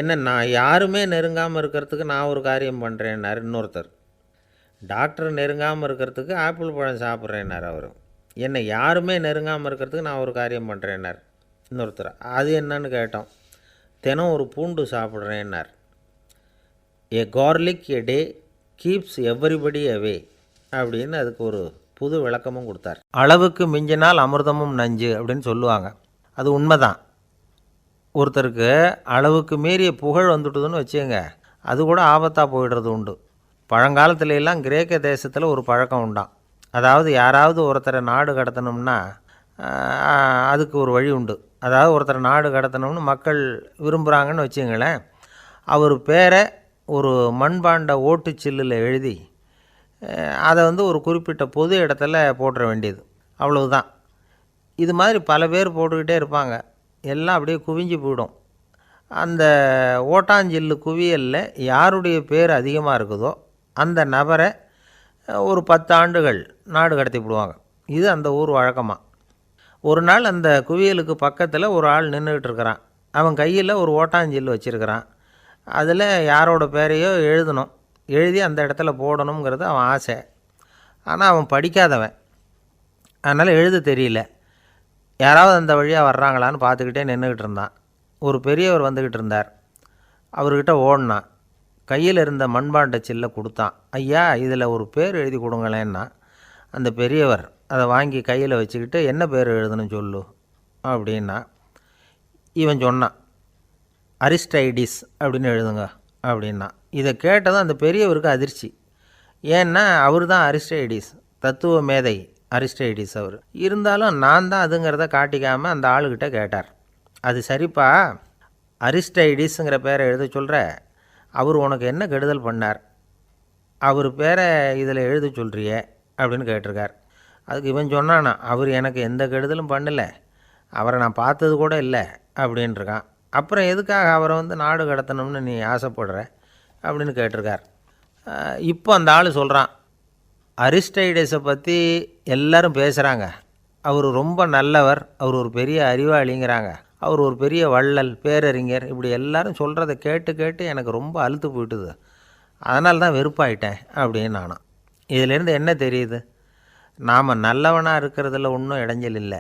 என்ன, நான் யாருமே நெருங்காமல் இருக்கிறதுக்கு நான் ஒரு காரியம் பண்ணுறேன்னார் இன்னொருத்தர். டாக்டர் நெருங்காமல் இருக்கிறதுக்கு ஆப்பிள் பழம் சாப்பிட்றேன்னார் அவர். என்னை யாருமே நெருங்காமல் இருக்கிறதுக்கு நான் ஒரு காரியம் பண்ணுறேன்னார் இன்னொருத்தர். அது என்னன்னு கேட்டோம். தினம் ஒரு பூண்டு சாப்பிட்றேன்னார். ஏ கார்லிக் எ டே கீப்ஸ் எவ்ரிபடி அவே அப்படின்னு அதுக்கு ஒரு புது விளக்கமும் கொடுத்தார். அளவுக்கு மிஞ்சினால் அமிர்தமும் நஞ்சு அப்படின்னு சொல்லுவாங்க. அது உண்மைதான். ஒருத்தருக்கு அளவுக்கு மீறிய புகழ் வந்துட்டுதுன்னு வச்சுங்க, அது கூட ஆபத்தாக போயிடுறது உண்டு. பழங்காலத்துல எல்லாம் கிரேக்க தேசத்தில் ஒரு பழக்கம் உண்டாம். அதாவது யாராவது ஒருத்தரை நாடு கடத்தணும்னா அதுக்கு ஒரு வழி உண்டு. அதாவது ஒருத்தரை நாடு கடத்தணும்னு மக்கள் விரும்புகிறாங்கன்னு வச்சுங்களேன், அவர் பேரை ஒரு மண்பாண்ட ஓட்டுச்சில்லில் எழுதி அதை வந்து ஒரு குறிப்பிட்ட பொது இடத்துல போட்டுற வேண்டியது, அவ்வளவுதான். இது மாதிரி பல பேர் போட்டுக்கிட்டே இருப்பாங்க. எல்லாம் அப்படியே குவிஞ்சு போயிடும். அந்த ஓட்டாஞ்சில்லு குவியலில் யாருடைய பேர் அதிகமாக இருக்குதோ அந்த நபரை ஒரு 10 ஆண்டுகள் நாடு கடத்தி விடுவாங்க. இது அந்த ஊர் வழக்கமாக. ஒரு நாள் அந்த குவியலுக்கு பக்கத்தில் ஒரு ஆள் நின்றுக்கிட்டு இருக்கிறான். அவன் கையில் ஒரு ஓட்டாஞ்சில்லு வச்சுருக்கிறான். அதில் யாரோட பேரையோ எழுதணும், எழுதி அந்த இடத்துல போடணுங்கிறது அவன் ஆசை. ஆனால் அவன் படிக்காதவன், அதனால் எழுத தெரியல. யாராவது அந்த வழியாக வர்றாங்களான்னு பார்த்துக்கிட்டே நின்றுக்கிட்டு இருந்தான். ஒரு பெரியவர் வந்துக்கிட்டு இருந்தார். அவர்கிட்ட ஓடினான். கையில் இருந்த மண்பாண்ட சில்லை கொடுத்தான். ஐயா, இதில் ஒரு பேர் எழுதி கொடுங்களேன்னா. அந்த பெரியவர் அதை வாங்கி கையில் வச்சுக்கிட்டு, என்ன பேர் எழுதணும் சொல்லு அப்படின்னா. இவன் சொன்னான், அரிஸ்டைடிஸ் அப்படின்னு எழுதுங்க அப்படின்னா. இதை கேட்டதும் அந்த பெரியவருக்கு அதிர்ச்சி. ஏன்னா அவர் தான் அரிஸ்டைடிஸ், தத்துவ மேதை அரிஸ்டைடிஸ் அவர். இருந்தாலும் நான் தான் அதுங்கிறத காட்டிக்காமல் அந்த ஆளுக்கிட்ட கேட்டார். அது சரிப்பா, அரிஸ்டைடிஸுங்கிற பேரை எழுத சொல்கிற, அவர் உனக்கு என்ன கெடுதல் பண்ணார்? அவர் பேரை இதில் எழுத சொல்கிறியே அப்படின்னு கேட்டிருக்கார். அதுக்கு இவன் சொன்னானா, அவர் எனக்கு எந்த கெடுதலும் பண்ணலை, அவரை நான் பார்த்தது கூட இல்லை அப்படின்ட்டுருக்கான். அப்புறம் எதுக்காக அவரை வந்து நாடு கடத்தணும்னு நீ ஆசைப்படுற அப்படின்னு கேட்டிருக்கார். இப்போ அந்த ஆள் சொல்கிறான், அரிஸ்டைடஸை பற்றி எல்லாரும் பேசுகிறாங்க, அவர் ரொம்ப நல்லவர், அவர் ஒரு பெரிய அறிவாளிங்கிறாங்க, அவர் ஒரு பெரிய வள்ளல், பேரறிஞர், இப்படி எல்லாரும் சொல்கிறத கேட்டு கேட்டு எனக்கு ரொம்ப அலுத்து போயிட்டுது, அதனால தான் வெறுப்பாயிட்டேன் அப்படின்னு நானும். இதிலேருந்து என்ன தெரியுது? நாம் நல்லவனாக இருக்கிறதுல ஒன்றும் இடைஞ்சல் இல்லை.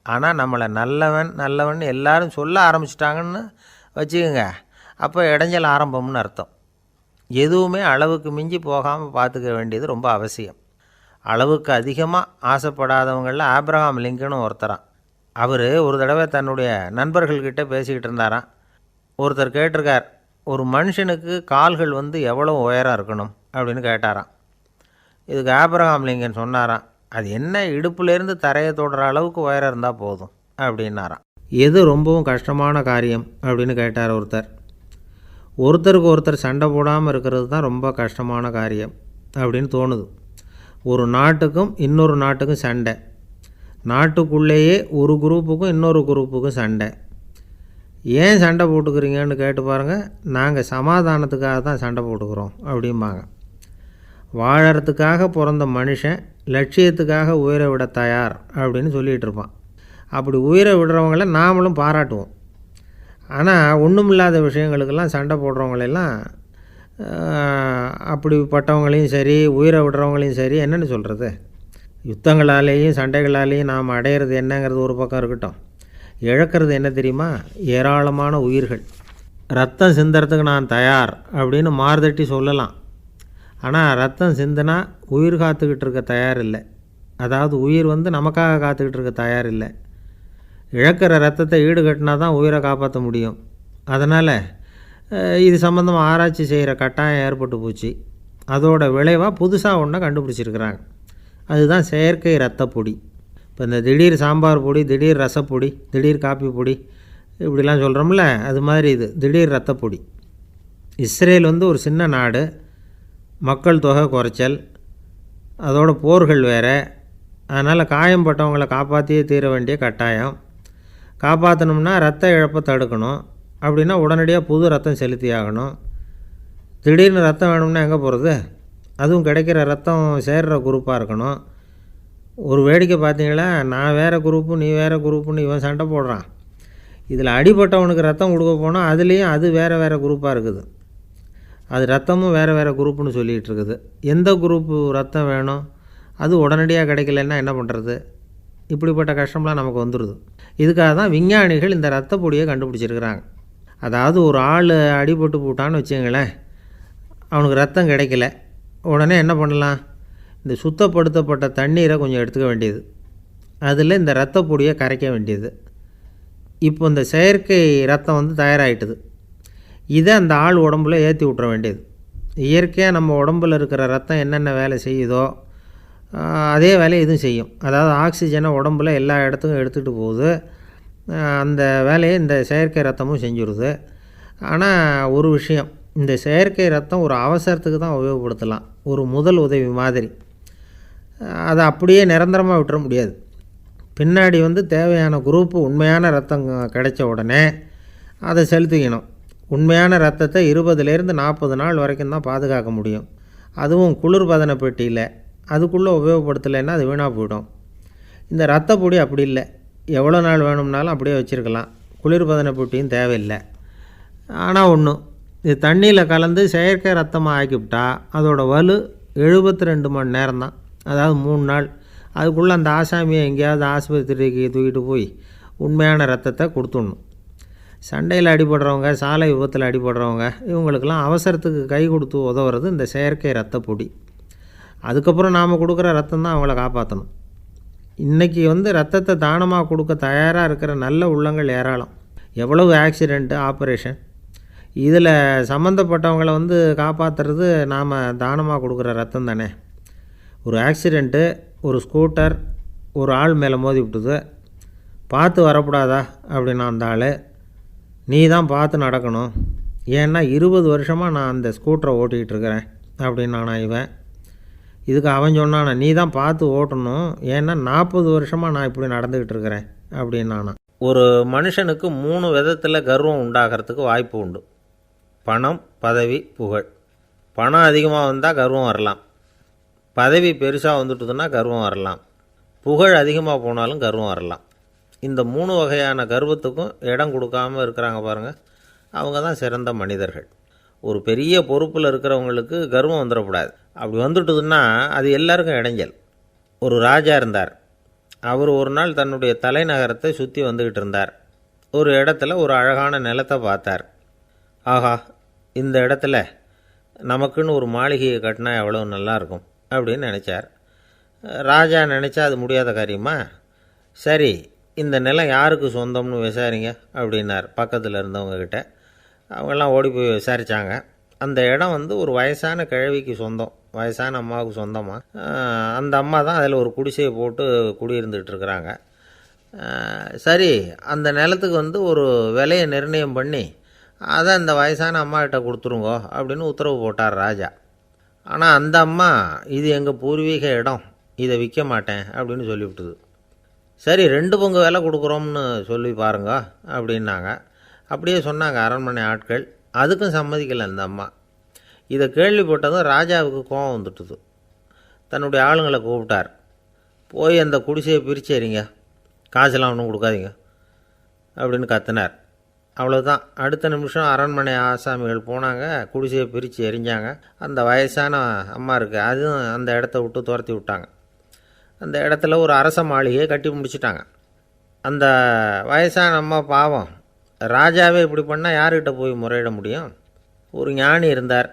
ஆனால் நம்மளை நல்லவன் நல்லவன் எல்லாரும் சொல்ல ஆரம்பிச்சிட்டாங்கன்னு வச்சுக்கோங்க, அப்போ இடைஞ்சல் ஆரம்பம்னு அர்த்தம். எதுவுமே அளவுக்கு மிஞ்சி போகாமல் பார்த்துக்க வேண்டியது ரொம்ப அவசியம். அளவுக்கு அதிகமாக ஆசைப்படாதவங்களில் ஆப்ரஹாம் லிங்கனும் ஒருத்தரான். அவர் ஒரு தடவை தன்னுடைய நண்பர்கள்கிட்ட பேசிக்கிட்டு இருந்தாராம். ஒருத்தர் கேட்டிருக்கார், ஒரு மனுஷனுக்கு கால்கள் வந்து எவ்வளோ உயரம் இருக்கணும் அப்படின்னு கேட்டாராம். இதுக்கு ஆப்ரஹாம் லிங்கன் சொன்னாராம், அது என்ன, இடுப்புலேருந்து தரையை தொடுற அளவுக்கு உயரம் இருந்தால் போதும் அப்படின்னாராம். எது ரொம்பவும் கஷ்டமான காரியம் அப்படின்னு கேட்டார் ஒருத்தர். ஒருத்தருக்கு ஒருத்தர் சண்டை போடாமல் இருக்கிறது தான் ரொம்ப கஷ்டமான காரியம் அப்படின்னு தோணுது. ஒரு நாட்டுக்கும் இன்னொரு நாட்டுக்கும் சண்டை, நாட்டுக்குள்ளேயே ஒரு குரூப்புக்கும் இன்னொரு குரூப்புக்கும் சண்டை. ஏன் சண்டை போட்டுக்கிறீங்கன்னு கேட்டு பாருங்கள். நாங்கள் சமாதானத்துக்காக தான் சண்டை போட்டுக்கிறோம் அப்படிம்பாங்க. வாழறதுக்காக பிறந்த மனுஷன் லட்சியத்துக்காக உயிரை விட தயார் அப்படின்னு சொல்லிகிட்டு இருப்பான். அப்படி உயிரை விடுறவங்கள நாமளும் பாராட்டுவோம். ஆனால் ஒன்றுமில்லாத விஷயங்களுக்கெல்லாம் சண்டை போடுறவங்களெல்லாம், அப்படிப்பட்டவங்களையும் சரி உயிரை விடுறவங்களையும் சரி என்னென்னு சொல்கிறது, யுத்தங்களாலேயும் சண்டைகளாலேயும் நாம் அடையிறது என்னங்கிறது ஒரு பக்கம் இருக்கட்டும், இழக்கிறது என்ன தெரியுமா? ஏராளமான உயிர்கள். ரத்தம் சிந்துறதுக்கு நான் தயார் அப்படின்னு மார்தட்டி சொல்லலாம். ஆனால் ரத்தம் சிந்தினா உயிர் காத்துக்கிட்டு இருக்க தயார் இல்லை. அதாவது உயிர் வந்து நமக்காக காத்துக்கிட்டு இருக்க தயார் இல்லை. இழக்கிற ரத்தத்தை ஈடுகட்டினா தான் உயிரை காப்பாற்ற முடியும். அதனால் இது சம்மந்தமாக ஆராய்ச்சி செய்கிற கட்டாயம் ஏற்பட்டு போச்சு. அதோட விளைவாக புதுசாக ஒன்றை கண்டுபிடிச்சிருக்கிறாங்க. அதுதான் செயற்கை இரத்த பொடி. இப்போ இந்த திடீர் சாம்பார் பொடி, திடீர் ரசப்பொடி, திடீர் காப்பி பொடி இப்படிலாம் சொல்கிறோம்ல, அது மாதிரி இது திடீர் ரத்தப்பொடி. இஸ்ரேல் வந்து ஒரு சின்ன நாடு, மக்கள் தொகை குறைச்சல், அதோட போர்கள் வேறு. அதனால் காயம்பட்டவங்களை காப்பாற்றியே தீர வேண்டிய கட்டாயம். காப்பாற்றணும்னா ரத்த இழப்பை தடுக்கணும். அப்படின்னா உடனடியாக புது ரத்தம் செலுத்தி ஆகணும். திடீர்னு ரத்தம் வேணும்னா எங்கே போகிறது? அதுவும் கிடைக்கிற ரத்தம் சேர்கிற குரூப்பாக இருக்கணும். ஒரு வேடிக்கை பார்த்தீங்களா, நான் வேறு குரூப்பு நீ வேறு குரூப்புன்னு இவன் சண்டை போடுறான். இதில் அடிபட்டவனுக்கு ரத்தம் கொடுக்க போனால் அதுலேயும் அது வேறு வேறு குரூப்பாக இருக்குது. அது ரத்தமும் வேறு வேறு குரூப்புன்னு சொல்லிகிட்டு இருக்குது. எந்த குரூப்பு ரத்தம் வேணும், அது உடனடியாக கிடைக்கலன்னா என்ன பண்ணுறது? இப்படிப்பட்ட கஷ்டம்லாம் நமக்கு வந்துடுது. இதுக்காக தான் விஞ்ஞானிகள் இந்த ரத்த பொடியை கண்டுபிடிச்சிருக்கிறாங்க. அதாவது ஒரு ஆள் அடிபட்டு போட்டான்னு வச்சுங்களேன், அவனுக்கு ரத்தம் கிடைக்கல, உடனே என்ன பண்ணலாம்? இந்த சுத்தப்படுத்தப்பட்ட தண்ணீரை கொஞ்சம் எடுத்துக்க வேண்டியது, அதில் இந்த ரத்த பொடியை கரைக்க வேண்டியது. இப்போ இந்த செயற்கை ரத்தம் வந்து தயாராகிட்டுது. இதை அந்த ஆள் உடம்புல ஏற்றி விட்ற வேண்டியது. இயற்கையாக நம்ம உடம்பில் இருக்கிற ரத்தம் என்னென்ன வேலை செய்யுதோ அதே வேலையை இதுவும் செய்யும். அதாவது ஆக்சிஜனை உடம்புல எல்லா இடத்துக்கும் எடுத்துகிட்டு போகுது. அந்த வேலையை இந்த செயற்கை ரத்தமும் செஞ்சுருது. ஆனால் ஒரு விஷயம், இந்த செயற்கை ரத்தம் ஒரு அவசரத்துக்கு தான் உபயோகப்படுத்தலாம், ஒரு முதல் உதவி மாதிரி. அதை அப்படியே நிரந்தரமாக விட்டுற முடியாது. பின்னாடி வந்து தேவையான குரூப்பு உண்மையான ரத்தம் கிடைச்ச உடனே அதை செலுத்திக்கணும். உண்மையான ரத்தத்தை 20லேருந்து 40 நாள் வரைக்கும் தான் பாதுகாக்க முடியும். அதுவும் குளிர்பதன பெட்டியில். அதுக்குள்ளே உபயோகப்படுத்தலைன்னா அது வீணாக போயிடும். இந்த ரத்த பொடி அப்படி இல்லை, எவ்வளோ நாள் வேணும்னாலும் அப்படியே வச்சுருக்கலாம். குளிர்பதன பெட்டியும் தேவையில்லை. ஆனால் ஒன்று, இது தண்ணியில் கலந்து செயற்கை ரத்தமாக ஆக்கிவிட்டா அதோட வலு 72 மணி நேரம் தான், அதாவது 3 நாள். அதுக்குள்ளே அந்த ஆசாமியை எங்கேயாவது ஆஸ்பத்திரிக்கு தூக்கிட்டு போய் உண்மையான ரத்தத்தை கொடுத்துடணும். சண்டையில் அடிபடுறவங்க, சாலை விபத்தில் அடிபடுறவங்க, இவங்களுக்கெல்லாம் அவசரத்துக்கு கை கொடுத்து உதவுறது இந்த செயற்கை ரத்த பொடி. அதுக்கப்புறம் நாம் கொடுக்குற ரத்தம் தான் அவங்கள காப்பாற்றணும். இன்றைக்கி வந்து ரத்தத்தை தானமாக கொடுக்க தயாராக இருக்கிற நல்ல உள்ளங்கள் ஏராளம். எவ்வளவு ஆக்சிடெண்ட்டு, ஆப்ரேஷன், இதில் சம்மந்தப்பட்டவங்களை வந்து காப்பாற்றுறது நாம் தானமாக கொடுக்குற ரத்தம் தானே. ஒரு ஆக்சிடெண்ட்டு, ஒரு ஸ்கூட்டர் ஒரு ஆள் மேலே மோதி விட்டுது, பார்த்து வரக்கூடாதா அப்படின்னா அந்த ஆள், நீ தான் பார்த்து நடக்கணும், ஏன்னா 20 வருஷமாக நான் அந்த ஸ்கூட்டரை ஓட்டிக்கிட்டு இருக்கிறேன் அப்படின்னானா இவன். இதுக்கு அவன் சொன்னானா, நீ தான் பார்த்து ஓட்டணும், ஏன்னா 40 வருஷமாக நான் இப்படி நடந்துக்கிட்டு இருக்கிறேன் அப்படின்னானா. ஒரு மனுஷனுக்கு 3 விதத்தில் கர்வம் உண்டாகிறதுக்கு வாய்ப்பு உண்டு. பணம், பதவி, புகழ். பணம் அதிகமாக வந்தால் கர்வம் வரலாம், பதவி பெருசாக வந்துட்டுதுன்னா கர்வம் வரலாம், புகழ் அதிகமாக போனாலும் கர்வம் வரலாம். இந்த 3 வகையான கர்வத்துக்கும் இடம் கொடுக்காமல் இருக்கிறாங்க பாருங்கள், அவங்க தான் சிறந்த மனிதர்கள். ஒரு பெரிய பொறுப்பில் இருக்கிறவங்களுக்கு கர்வம் வந்துடக்கூடாது. அப்படி வந்துட்டுதுன்னா அது எல்லாருக்கும் இடைஞ்சல். ஒரு ராஜா இருந்தார். அவர் ஒரு நாள் தன்னுடைய தலைநகரத்தை சுற்றி வந்துக்கிட்டு இருந்தார். ஒரு இடத்துல ஒரு அழகான நிலத்தை பார்த்தார். ஆஹா, இந்த இடத்துல நமக்குன்னு ஒரு மாளிகையை கட்டினா எவ்வளோ நல்லாயிருக்கும் அப்படின்னு நினச்சார். ராஜா நினச்சா அது முடியாத காரியமா? சரி, இந்த நிலம் யாருக்கு சொந்தம்னு விசாரிங்க அப்படின்னார் பக்கத்தில் இருந்தவங்கக்கிட்ட. அவங்கெல்லாம் ஓடி போய் விசாரித்தாங்க. அந்த இடம் வந்து ஒரு வயசான கிழவிக்கு சொந்தம், வயசான அம்மாவுக்கு சொந்தமாக. அந்த அம்மா தான் அதில் ஒரு குடிசையை போட்டு குடியிருந்துகிட்டு இருக்கிறாங்க. சரி, அந்த நிலத்துக்கு வந்து ஒரு விலையை நிர்ணயம் பண்ணி அதை அந்த வயசான அம்மாக்கிட்ட கொடுத்துருங்கோ அப்படின்னு உத்தரவு போட்டார் ராஜா. ஆனால் அந்த அம்மா, இது எங்கள் பூர்வீக இடம், இதை விற்க மாட்டேன் அப்படின்னு சொல்லிவிட்டுது. சரி, 2 பங்கு விலை கொடுக்குறோம்னு சொல்லி பாருங்க அப்படின்னாங்க. அப்படியே சொன்னாங்க அரண்மனை ஆட்கள். அதுக்கும் சம்மதிக்கலை அந்த அம்மா. இதை கேள்விப்பட்டதும் ராஜாவுக்கு கோபம் வந்துட்டுது. தன்னுடைய ஆளுங்களை கூப்பிட்டார். போய் அந்த குடிசையை பிரித்து எறிங்க, காசெல்லாம் ஒன்றும் கொடுக்காதீங்க அப்படின்னு கத்தினார். அவ்வளோதான். அடுத்த நிமிஷம் அரண்மனை ஆசாமிகள் போனாங்க, குடிசையை பிரித்து எரிஞ்சாங்க. அந்த வயசான அம்மா இருக்குது, அதுவும் அந்த இடத்த விட்டு துரத்தி விட்டாங்க. அந்த இடத்துல ஒரு அரச மாளிகையை கட்டி முடிச்சிட்டாங்க. அந்த வயசான அம்மா பாவம், ராஜாவே இப்படி பண்ணால் யார்கிட்ட போய் முறையிட முடியும்? ஒரு ஞானி இருந்தார்,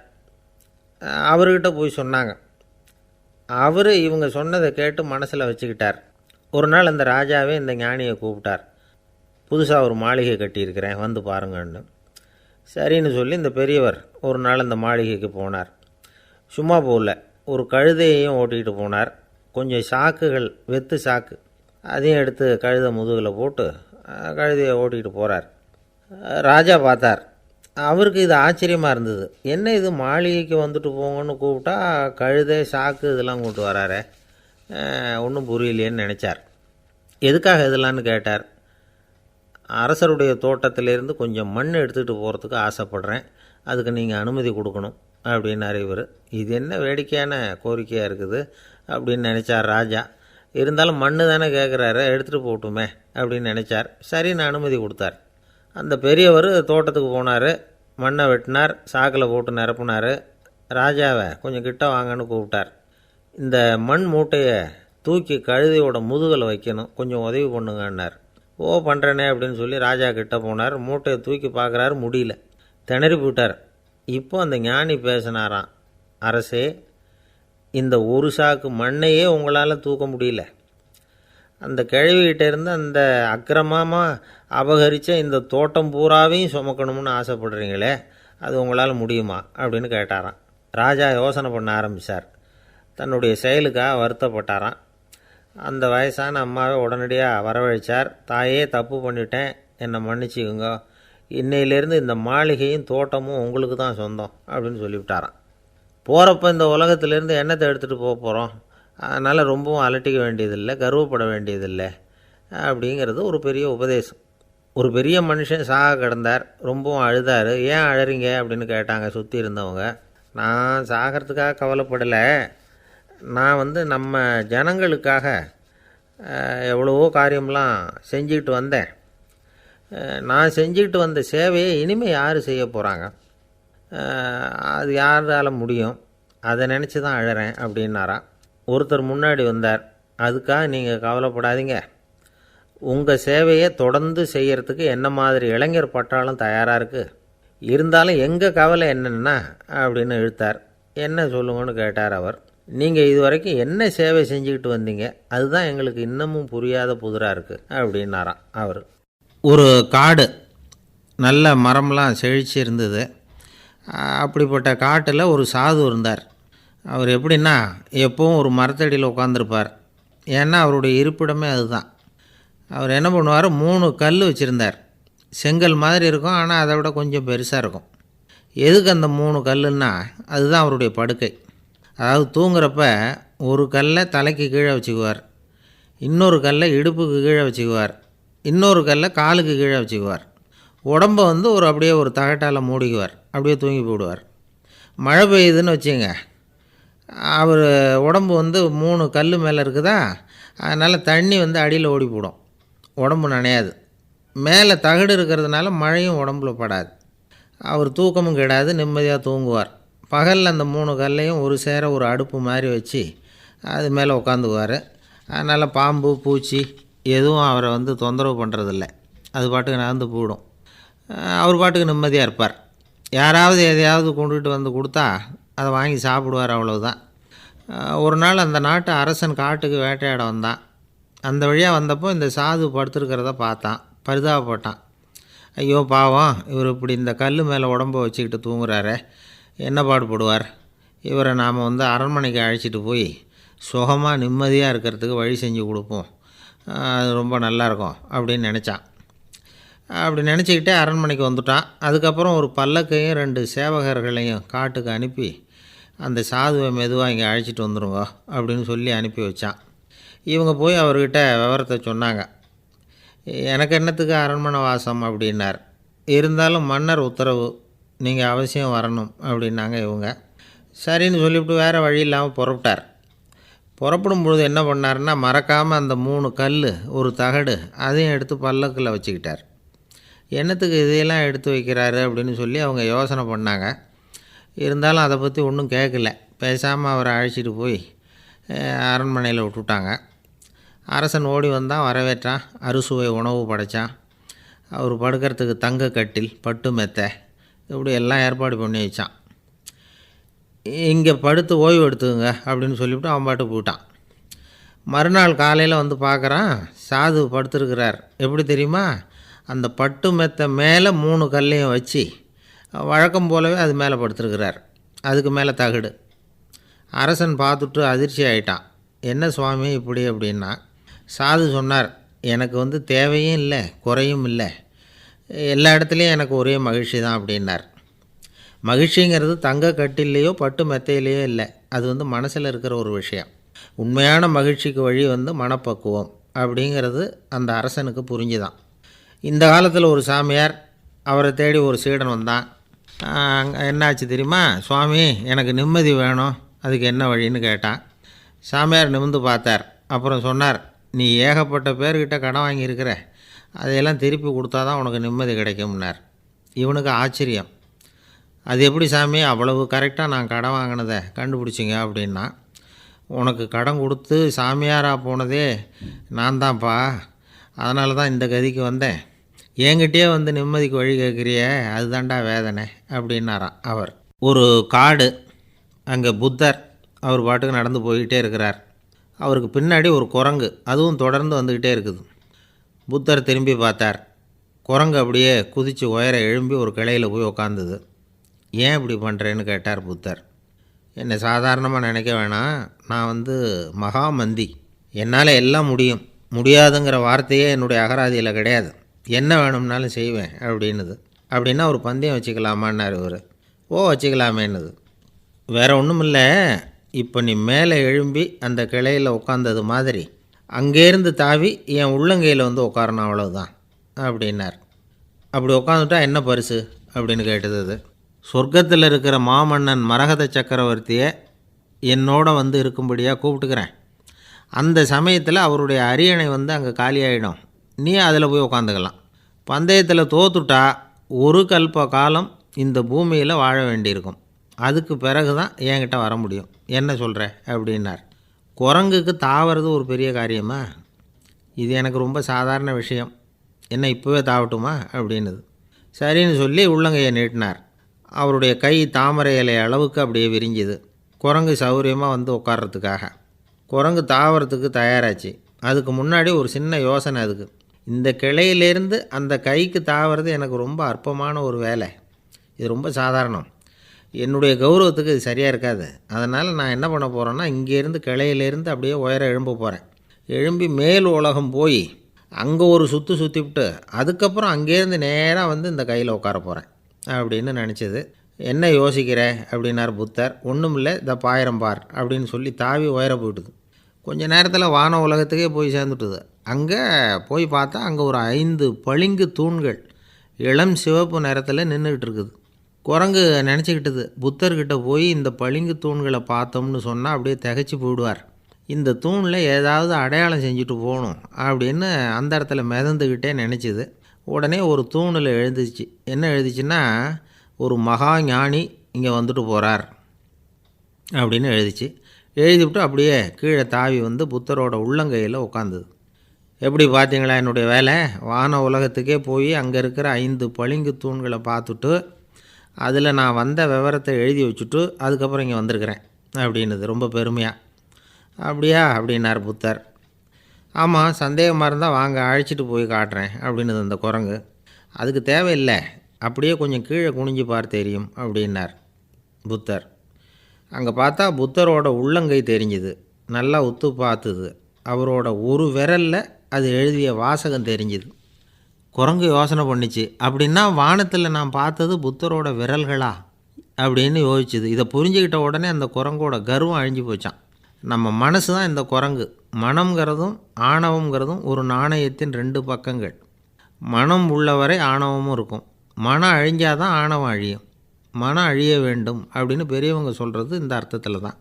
அவர்கிட்ட போய் சொன்னாங்க. அவர் இவங்க சொன்னதை கேட்டு மனசில் வச்சுக்கிட்டார். ஒரு நாள் அந்த ராஜாவே இந்த ஞானியை கூப்பிட்டார். புதுசாக ஒரு மாளிகை கட்டியிருக்கிறேன், வந்து பாருங்கன்னு. சரின்னு சொல்லி இந்த பெரியவர் ஒரு நாள் அந்த மாளிகைக்கு போனார். சும்மா போகல, ஒரு கழுதையையும் ஓட்டிகிட்டு போனார். கொஞ்சம் சாக்குகள், வெத்து சாக்கு, அதையும் எடுத்து கழுதை முதுகில் போட்டு கழுதையை ஓட்டிகிட்டு போகிறார். ராஜா பார்த்தார். அவருக்கு இது ஆச்சரியமாக இருந்தது. என்ன இது மாளிகைக்கு வந்துட்டு போங்கன்னு கூப்பிட்டா கழுதை சாக்கு இதெல்லாம் கூப்பிட்டு வராரே, ஒன்றும் புரியலையேன்னு நினச்சார். எதுக்காக இதெல்லாம்னு கேட்டார். அரசருடைய தோட்டத்திலேருந்து கொஞ்சம் மண் எடுத்துகிட்டு போகிறதுக்கு ஆசைப்பட்றேன், அதுக்கு நீங்கள் அனுமதி கொடுக்கணும் அப்படின்னாரு இவர். இது என்ன வேடிக்கையான கோரிக்கையாக இருக்குது அப்படின்னு நினச்சார் ராஜா. இருந்தாலும் மண்ணு தானே கேட்குறாரு, எடுத்துகிட்டு போகட்டுமே அப்படின்னு நினச்சார். சரின்னு அனுமதி கொடுத்தார். அந்த பெரியவர் தோட்டத்துக்கு போனார், மண்ணை வெட்டினார், சாக்கில் போட்டு நிரப்புனார். ராஜாவை கொஞ்சம் கிட்ட வாங்கன்னு கூப்பிட்டார். இந்த மண் மூட்டையை தூக்கி கழுதையோட முதுகில் வைக்கணும், கொஞ்சம் உதவி பண்ணுங்கன்னார். ஓ பண்ணுறேனே அப்படின்னு சொல்லி ராஜா கிட்ட போனார். மூட்டையை தூக்கி பார்க்குறாரு, முடியல, திணறி போட்டார். இப்போ அந்த ஞானி பேசினாராம். அரசே, இந்த ஒரு சாக்கு மண்ணையே உங்களால் தூக்க முடியல, அந்த கிழவிகிட்ட இருந்து அந்த அக்கிரமமாக அபகரித்த இந்த தோட்டம் பூராவையும் சுமக்கணும்னு ஆசைப்படுறீங்களே, அது உங்களால் முடியுமா அப்படின்னு கேட்டாராம். ராஜா யோசனை பண்ண ஆரம்பித்தார். தன்னுடைய செயலுக்காக வருத்தப்பட்டாராம். அந்த வயசான அம்மாவை உடனடியாக வரவழைச்சார். தாயே, தப்பு பண்ணிட்டேன், என்னை மன்னிச்சுக்குங்க, இன்னையிலேருந்து இந்த மாளிகையும் தோட்டமும் உங்களுக்கு தான் சொந்தம் அப்படின்னு சொல்லிவிட்டாராம். போகிறப்ப இந்த உலகத்திலேருந்து எண்ணத்தை எடுத்துகிட்டு போக போகிறோம், அதனால் ரொம்பவும் அலட்டிக்க வேண்டியதில்லை, கர்வப்பட வேண்டியதில்லை அப்படிங்கிறது ஒரு பெரிய உபதேசம். ஒரு பெரிய மனுஷன் சாக கிடந்தார், ரொம்பவும் அழுதார். ஏன் அழறீங்க அப்படின்னு கேட்டாங்க சுற்றி இருந்தவங்க. நான் சாகிறதுக்காக கவலைப்படலை, நான் நம்ம ஜனங்களுக்காக எவ்வளவோ காரியம்லாம் செஞ்சுக்கிட்டு வந்தேன். நான் செஞ்சுக்கிட்டு வந்த சேவையை இனிமேல் யார் செய்ய போகிறாங்க, அது யாரால் முடியும், அதை நினச்சி தான் அழறேன் அப்படின்னாராம். ஒருத்தர் முன்னாடி வந்தார். அதுக்காக நீங்கள் கவலைப்படாதீங்க, உங்கள் சேவையை தொடர்ந்து செய்கிறதுக்கு என்ன மாதிரி இளைஞர் பட்டாலும் தயாராக இருக்குது, இருந்தாலும் எங்கள் கவலை என்னென்னா அப்படின்னு இழுத்தார். என்ன சொல்லுங்கன்னு கேட்டார் அவர். நீங்கள் இது வரைக்கும் என்ன சேவை செஞ்சுக்கிட்டு வந்தீங்க, அதுதான் எங்களுக்கு இன்னமும் புரியாத புதிராக இருக்குது அப்படின்னாராம் அவர். ஒரு காடு, நல்ல மரம்லாம் செழிச்சு இருந்தது. அப்படிப்பட்ட காட்டில் ஒரு சாது இருந்தார். அவர் எப்படின்னா எப்பவும் ஒரு மரத்தடியில் உட்காந்துருப்பார். ஏன்னா அவருடைய இருப்பிடமே அதுதான். அவர் என்ன பண்ணுவார், 3 கல் வச்சுருந்தார். செங்கல் மாதிரி இருக்கும், ஆனால் அதை விட கொஞ்சம் பெருசாக இருக்கும். எதுக்கு அந்த 3 கல்லுன்னா அதுதான் அவருடைய படுக்கை. அதாவது தூங்குறப்ப ஒரு கல்லை தலைக்கு கீழே வச்சுக்குவார், இன்னொரு கல்லை இடுப்புக்கு கீழே வச்சுக்குவார், இன்னொரு கல்லை காலுக்கு கீழே வச்சுக்குவார். உடம்பை ஒரு அப்படியே ஒரு தகட்டால் மூடிக்குவார், அப்படியே தூங்கி போடுவார். மழை பெய்யுதுன்னு வச்சுங்க, அவர் உடம்பு 3 கல் மேலே இருக்குதா, அதனால் தண்ணி அடியில் ஓடி போடும், உடம்பு நனையாது. மேலே தகடு இருக்கிறதுனால மழையும் உடம்புல படாது. அவர் தூக்கமும் கெடாது, நிம்மதியாக தூங்குவார். பகலில் அந்த 3 கல்லையும் ஒரு சேர ஒரு அடுப்பு மாதிரி வச்சு அது மேலே உட்காந்துக்குவார். அதனால் பாம்பு பூச்சி எதுவும் அவரை தொந்தரவு பண்ணுறதில்ல, அது பாட்டுக்கு நடந்து போயிடும். அவர் பாட்டுக்கு நிம்மதியாக இருப்பார். யாராவது எதையாவது கொண்டுகிட்டு கொடுத்தா அதை வாங்கி சாப்பிடுவார், அவ்வளவுதான். ஒரு நாள் அந்த நாட்டு அரசன் காட்டுக்கு வேட்டையாட வந்தான். அந்த வழியாக வந்தப்போ இந்த சாது படுத்துருக்கிறத பார்த்தான், பரிதாபப்பட்டான். ஐயோ பாவம், இவர் இப்படி இந்த கல் மேலே உடம்பை வச்சுக்கிட்டு தூங்குறாரே, என்ன பாடுபடுவார், இவரை நாம் அரண்மனைக்கு அழைச்சிட்டு போய் சுகமாக நிம்மதியாக இருக்கிறதுக்கு வழி செஞ்சு கொடுப்போம், அது ரொம்ப நல்லாயிருக்கும் அப்படின்னு நினச்சான். அப்படி நினச்சிக்கிட்டே அரண்மனைக்கு வந்துட்டான். அதுக்கப்புறம் ஒரு பல்லக்கையும் 2 சேவகர்களையும் காட்டுக்கு அனுப்பி அந்த சாதுவை மெதுவாக இங்கே அழைச்சிட்டு வந்துடுங்க அப்படின்னு சொல்லி அனுப்பி வச்சான். இவங்க போய் அவர்கிட்ட விவரத்தை சொன்னாங்க. எனக்கு என்னத்துக்கு அரண்மனை வாசம் அப்படின்னார். இருந்தாலும் மன்னர் உத்தரவு, நீங்கள் அவசியம் வரணும் அப்படின்னாங்க இவங்க. சரின்னு சொல்லிவிட்டு வேறு வழி இல்லாமல் புறப்பட்டார். புறப்படும் பொழுது என்ன பண்ணார்னா, மறக்காமல் அந்த 3 கல் ஒரு தகடு அதையும் எடுத்து பல்லக்கில் வச்சுக்கிட்டார். என்னத்துக்கு இதையெல்லாம் எடுத்து வைக்கிறாரு அப்படின்னு சொல்லி அவங்க யோசனை பண்ணாங்க. இருந்தாலும் அதை பற்றி ஒன்றும் கேட்கல. பேசாமல் அவரை அழைச்சிட்டு போய் அரண்மனையில் விட்டுட்டாங்க. அரசன் ஓடி வந்தான், வரவேற்றான், அறுசுவை உணவு படைத்தான். அவர் படுக்கிறதுக்கு தங்க கட்டில், பட்டு மெத்தை, இப்படி எல்லாம் ஏற்பாடு பண்ணி வச்சான். இங்கே படுத்து ஓய்வு எடுத்துங்க அப்படின்னு சொல்லிவிட்டு அவன் பாட்டு போயிட்டான். மறுநாள் காலையில் பார்க்குறான், சாது படுத்துருக்கிறார். எப்படி தெரியுமா, அந்த பட்டு மெத்தை மேலே 3 கல்லையும் வச்சு வழக்கம் போலவே அது மேலே படுத்துருக்கிறார். அதுக்கு மேலே தகடு. அரசன் பார்த்துட்டு அதிர்ச்சி ஆகிட்டான். என்ன சுவாமி இப்படி அப்படின்னா, சாது சொன்னார், எனக்கு தேவையும் இல்லை குறையும் இல்லை, எல்லா இடத்துலையும் எனக்கு ஒரே மகிழ்ச்சி தான் அப்படின்னார். மகிழ்ச்சிங்கிறது தங்க கட்டிலேயோ பட்டு மெத்தையிலையோ இல்லை, அது மனசில் இருக்கிற ஒரு விஷயம். உண்மையான மகிழ்ச்சிக்கு வழி மனப்பக்குவம் அப்படிங்கிறது அந்த அரசனுக்கு புரிஞ்சுதான். இந்த காலத்தில் ஒரு சாமியார், அவரை தேடி ஒரு சீடன் வந்தான். என்னாச்சு தெரியுமா, சுவாமி எனக்கு நிம்மதி வேணும், அதுக்கு என்ன வழின்னு கேட்டான். சாமியார் நிமிர்ந்து பார்த்தார். அப்புறம் சொன்னார், நீ ஏகப்பட்ட பேர்கிட்ட கடன் வாங்கியிருக்கிற, அதையெல்லாம் திருப்பி கொடுத்தா தான் உனக்கு நிம்மதி கிடைக்கும்னார். இவனுக்கு ஆச்சரியம். அது எப்படி சாமி அவ்வளவு கரெக்டாக நான் கடன் வாங்கினதை கண்டுபிடிச்சிங்க அப்படின்னா, உனக்கு கடன் கொடுத்து சாமியாராக போனதே நான் தான்ப்பா, அதனால தான் இந்த கதிக்கு வந்தேன். என்கிட்டயே நிம்மதிக்கு வழி கேட்குறிய, அதுதான்டா வேதனை அப்படின்னாராம் அவர். ஒரு காடு, அங்கே புத்தர் அவர் பாட்டுக்கு நடந்து போய்கிட்டே இருக்கிறார். அவருக்கு பின்னாடி ஒரு குரங்கு, அதுவும் தொடர்ந்து வந்துக்கிட்டே இருக்குது. புத்தர் திரும்பி பார்த்தார். குரங்கு அப்படியே குதித்து உயர எழும்பி ஒரு கிளையில் போய் உக்காந்துது. ஏன் இப்படி பண்ணுறேன்னு கேட்டார் புத்தர். என்னை சாதாரணமாக நினைக்க வேணாம், நான் மகாமந்தி, என்னால் எல்லாம் முடியும், முடியாதுங்கிற வார்த்தையே என்னுடைய அகராதியில் கிடையாது, என்ன வேணும்னாலும் செய்வேன் அப்படின்னுது. அப்படின்னா ஒரு பந்தயம் வச்சுக்கலாமான்னார் இவர். ஓ வச்சுக்கலாமேன்னுது. வேறு ஒன்றும் இல்லை, இப்போ நீ மேலே எழும்பி அந்த கிளையில் உட்காந்தது மாதிரி அங்கேருந்து தாவி என் உள்ளங்கையில் உட்காரணும், அவ்வளவுதான் அப்படின்னார். அப்படி உட்காந்துட்டா என்ன பரிசு அப்படின்னு கேட்டது அது. சொர்க்கத்தில் இருக்கிற மாமன்னன் மரகத சக்கரவர்த்தியை என்னோட இருக்கும்படியாக கூப்பிட்டுக்கிறேன். அந்த சமயத்தில் அவருடைய அரியணை அங்கே காலியாகிடும், நீ அதில் போய் உட்காந்துக்கலாம். பந்தயத்தில் தோத்துட்டா ஒரு கல்ப காலம் இந்த பூமியில் வாழ வேண்டியிருக்கும், அதுக்கு பிறகு தான் என்கிட்ட வர முடியும், என்ன சொல்கிற அப்படின்னார். குரங்குக்கு தாவறது ஒரு பெரிய காரியமா, இது எனக்கு ரொம்ப சாதாரண விஷயம், என்ன இப்போவே தாவட்டுமா அப்படின்னுது. சரின்னு சொல்லி உள்ளங்கையை நீட்டினார். அவருடைய கை தாமரை இலை அளவுக்கு அப்படியே விரிஞ்சுது. குரங்கு சௌகரியமாக உட்கார்றதுக்காக. குரங்கு தாவறதுக்கு தயாராச்சு. அதுக்கு முன்னாடி ஒரு சின்ன யோசனை அதுக்கு. இந்த கிளையிலேருந்து அந்த கைக்கு தாவறது எனக்கு ரொம்ப அற்பமான ஒரு வேலை, இது ரொம்ப சாதாரணம், என்னுடைய கௌரவத்துக்கு இது சரியாக இருக்காது. அதனால் நான் என்ன பண்ண போகிறேன்னா, இங்கேருந்து கிளையிலேருந்து அப்படியே உயர எழும்ப போகிறேன். எழும்பி மேல் உலகம் போய் அங்கே ஒரு சுற்றிவிட்டு அதுக்கப்புறம் அங்கேருந்து நேராக இந்த கையில் உட்கார போகிறேன் அப்படின்னு நினச்சிது. என்ன யோசிக்கிற அப்படின்னார் புத்தர். ஒன்றும் இல்லை, இந்த பாயிரம் பார் அப்படின்னு சொல்லி தாவி உயர போயிட்டுது. கொஞ்ச நேரத்தில் வான உலகத்துக்கே போய் சேர்ந்துட்டுது. அங்கே போய் பார்த்தா அங்கே ஒரு 5 பளிங்கு தூண்கள் இளம் சிவப்பு நிறத்தில் நின்றுக்கிட்டு இருக்குது. குரங்கு நினச்சிக்கிட்டது, புத்தர்கிட்ட போய் இந்த பளிங்கு தூண்களை பார்த்தோம்னு சொன்னால் அப்படியே திகைச்சி போயிடுவார், இந்த தூணில் ஏதாவது அடையாளம் செஞ்சுட்டு போகணும் அப்படின்னு அந்த இடத்துல மிதந்துக்கிட்டே நினச்சிது. உடனே ஒரு தூணில் எழுந்துச்சு. என்ன எழுதிச்சுன்னா, ஒரு மகா ஞானி இங்கே வந்துட்டு போகிறார் அப்படின்னு எழுதிச்சு. எழுதிவிட்டு அப்படியே கீழே தாவி புத்தரோட உள்ளங்கையில் உட்காந்துது. எப்படி பார்த்தீங்களா என்னுடைய வேலை, வான உலகத்துக்கே போய் அங்கே இருக்கிற 5 பளிங்கு தூண்களை பார்த்துட்டு அதில் நான் வந்த விவரத்தை எழுதி வச்சுட்டு அதுக்கப்புறம் இங்கே வந்திருக்கிறேன் அப்படின்னுது ரொம்ப பெருமையாக. அப்படியா அப்படின்னார் புத்தர். ஆமாம், சந்தேகமாக இருந்தால் வாங்க அழைச்சிட்டு போய் காட்டுறேன் அப்படின்னுது அந்த குரங்கு. அதுக்கு தேவையில்லை, அப்படியே கொஞ்சம் கீழே குனிஞ்சு பார்த்து தெரியும் அப்படின்னார் புத்தர். அங்கே பார்த்தா புத்தரோட உள்ளங்கை தெரிஞ்சுது. நல்லா உத்து பார்த்துது. அவரோட ஒரு விரலில் அது எழுதிய வாசகம் தெரிஞ்சுது. குரங்கு யோசனை பண்ணிச்சு, அப்படின்னா வானத்தில் நான் பார்த்தது புத்தரோட விரல்களா அப்படின்னு யோசிச்சுது. இதை புரிஞ்சுக்கிட்ட உடனே அந்த குரங்கோட கர்வம் அழிஞ்சு போச்சான். நம்ம மனசு தான் இந்த குரங்கு. மனம்ங்கிறதும் ஆணவங்கிறதும் ஒரு நாணயத்தின் 2 பக்கங்கள். மனம் உள்ளவரை ஆணவமும் இருக்கும். மனம் அழிஞ்சாதான் ஆணவம் அழியும். மனம் அழிய வேண்டும் அப்படின்னு பெரியவங்க சொல்கிறது இந்த அர்த்தத்தில் தான்.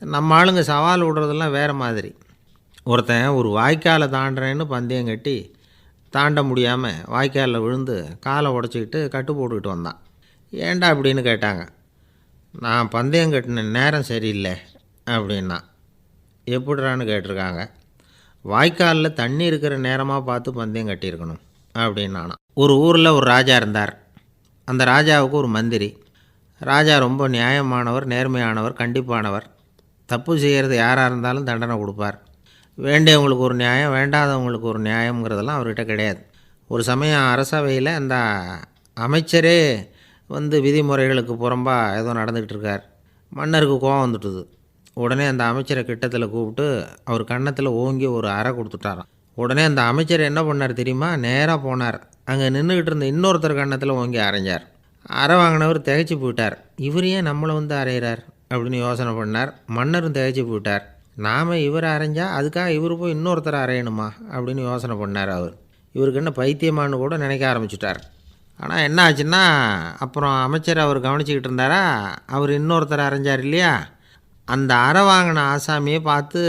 நம்ம ஆளுங்க சவால் விடுறதெல்லாம் வேறு மாதிரி. ஒருத்தன் ஒரு வாய்க்காலை தாண்டுறேன்னு பந்தயம் கட்டி தாண்ட முடியாமல் வாய்க்காலில் விழுந்து காலை உடச்சிக்கிட்டு கட்டு போட்டுக்கிட்டு வந்தான். ஏன்டா அப்படின்னு கேட்டாங்க. நான் பந்தயம் கட்டின நேரம் சரியில்லை அப்படின்னா. எப்படிறான்னு கேட்டிருக்காங்க. வாய்க்காலில் தண்ணி இருக்கிற நேரமாக பார்த்து பந்தயம் கட்டியிருக்கணும் அப்படின்னானா. ஒரு ஊரில் ஒரு ராஜா இருந்தார். அந்த ராஜாவுக்கு ஒரு மந்திரி. ராஜா ரொம்ப நியாயமானவர், நேர்மையானவர், கண்டிப்பானவர். தப்பு செய்கிறது யாராக இருந்தாலும் தண்டனை கொடுப்பார். வேண்டியவங்களுக்கு ஒரு நியாயம், வேண்டாதவங்களுக்கு ஒரு நியாயங்கிறதெல்லாம் அவர்கிட்ட கிடையாது. ஒரு சமயம் அரசவையில் அந்த அமைச்சரே விதிமுறைகளுக்கு புறம்பாக ஏதோ நடந்துக்கிட்டு இருக்கார். மன்னருக்கு கோபம் வந்துட்டுது. உடனே அந்த அமைச்சரை கிட்டத்தில் கூப்பிட்டு அவர் கன்னத்தில் ஓங்கி ஒரு அறை கொடுத்துட்டாராம். உடனே அந்த அமைச்சர் என்ன பண்ணார் தெரியுமா? நேராக போனார். அங்கே நின்றுக்கிட்டு இருந்த இன்னொருத்தர் கன்னத்தில் ஓங்கி அரைஞ்சார். அறை வாங்கினவர் திகைச்சு போயிட்டார். இவர் ஏன் நம்மளை வந்து அரைகிறார் அப்படின்னு யோசனை பண்ணார். மன்னரும் திகைச்சு போயிட்டார். நாம் இவரை அரைஞ்சா அதுக்காக இவர் போய் இன்னொருத்தரை அரையணுமா அப்படின்னு யோசனை பண்ணார். இவருக்கு என்ன பைத்தியமானு கூட நினைக்க ஆரம்பிச்சிட்டார். ஆனால் என்ன ஆச்சுன்னா, அப்புறம் அமைச்சர் அவர் கவனிச்சிக்கிட்டு இருந்தாரா, அவர் இன்னொருத்தரை அரைஞ்சார் இல்லையா, அந்த அறை வாங்கின ஆசாமியை பார்த்து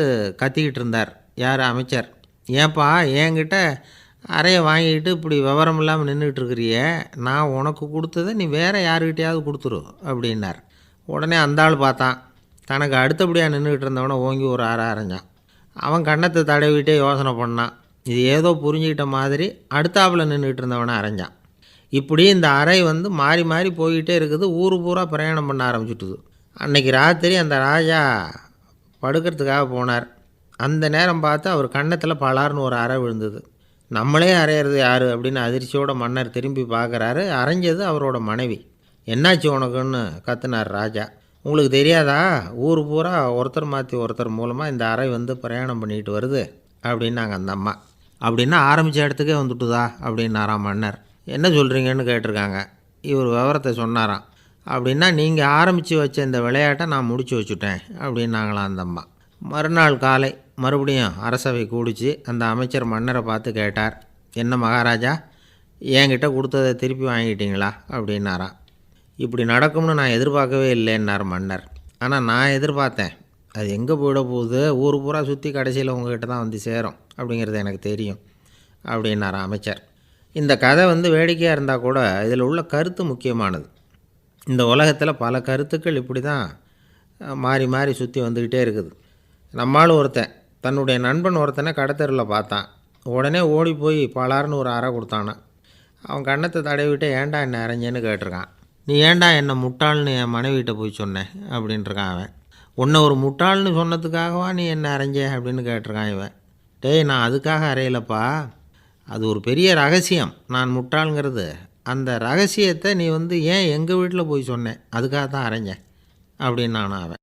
கத்திக்கிட்டு இருந்தார். யார்? அமைச்சர். ஏன்பா என்கிட்ட அறையை வாங்கிக்கிட்டு இப்படி விவரம் இல்லாமல் நின்றுக்கிட்டு இருக்கிறியே, நான் உனக்கு கொடுத்ததை நீ வேறு யாருக்கிட்டையாவது கொடுத்துரு அப்படின்னார். உடனே அந்த ஆள் பார்த்தான். தனக்கு அடுத்தபடியாக நின்றுக்கிட்டு இருந்தவனை ஓங்கி ஒரு அறை அரைஞ்சான். அவன் கன்னத்தை தடவிட்டே யோசனை பண்ணான். இது ஏதோ புரிஞ்சுக்கிட்ட மாதிரி அடுத்தாப்பில் நின்றுக்கிட்டு இருந்தவனை அரைஞ்சான். இப்படி இந்த அறை வந்து மாறி மாறி போய்கிட்டே இருக்குது. ஊர் பூரா பிரயாணம் பண்ண ஆரம்பிச்சுட்டுது. அன்றைக்கி ராத்திரி அந்த ராஜா படுக்கிறதுக்காக போனார். அந்த நேரம் பார்த்து அவர் கன்னத்தில் பலார்னு ஒரு அறை விழுந்தது. நம்மளே அரையிறது யார் அப்படின்னு அதிர்ச்சியோட மன்னர் திரும்பி பார்க்குறாரு. அரைஞ்சது அவரோட மனைவி. என்னாச்சு உனக்குன்னு கத்துனார் ராஜா. உங்களுக்கு தெரியாதா, ஊர் பூரா ஒருத்தர் மாற்றி ஒருத்தர் மூலமாக இந்த அறை வந்து பிரயாணம் பண்ணிட்டு வருது அப்படின்னாங்க அந்த அம்மா. அப்படின்னா ஆரம்பித்த இடத்துக்கே வந்துட்டுதா அப்படின்னாராம் மன்னர். என்ன சொல்கிறீங்கன்னு கேட்டிருக்காங்க. இவர் விவரத்தை சொன்னாராம். அப்படின்னா நீங்கள் ஆரம்பித்து வச்ச இந்த விளையாட்டை நான் முடித்து வச்சுட்டேன் அப்படின்னாங்களாம் அந்த அம்மா. மறுநாள் காலை மறுபடியும் அரசவை கூடிச்சு. அந்த அமைச்சர் மன்னரை பார்த்து கேட்டார், என்ன மகாராஜா, என்கிட்ட கொடுத்ததை திருப்பி வாங்கிட்டீங்களா அப்படின்னாராம். இப்படி நடக்கும்னு நான் எதிர்பார்க்கவே இல்லைன்னார் மன்னர். ஆனால் நான் எதிர்பார்த்தேன். அது எங்கே போயிட போகுது, ஊர் பூரா சுற்றி கடைசியில் உங்ககிட்ட தான் வந்து சேரும் அப்படிங்கிறது எனக்கு தெரியும் அப்படின்னாராம் அமைச்சர். இந்த கதை வந்து வேடிக்கையாக இருந்தால் கூட இதில் உள்ள கருத்து முக்கியமானது. இந்த உலகத்தில் பல கருத்துக்கள் இப்படி தான் மாறி மாறி சுற்றி வந்துக்கிட்டே இருக்குது. நம்மால் ஒருத்தன் தன்னுடைய நண்பன் ஒருத்தனை கடத்தெருவில் பார்த்தான். உடனே ஓடி போய் பலார்னு ஒரு அறை கொடுத்தானான். அவன் கன்னத்தை தடவிட்டு ஏன்டா என்னை அரைஞ்சேன்னு கேட்டிருக்கான். நீ ஏன்டா என்னை முட்டாள்னு என் மனைவிட்ட போய் சொன்னேன் அப்படின்ட்டுருக்கான் அவன். உன்னை ஒரு முட்டாள்னு சொன்னதுக்காகவா நீ என்னை அரைஞ்சே அப்படின்னு கேட்டிருக்கான் இவன். டேய், நான் அதுக்காக அறையலப்பா, அது ஒரு பெரிய ரகசியம் நான் முட்டாளுங்கிறது. அந்த ரகசியத்தை நீ வந்து ஏன் எங்கள் வீட்டில் போய் சொன்னேன், அதுக்காக தான் அரைஞ்சேன் அப்படின்னு அவன்.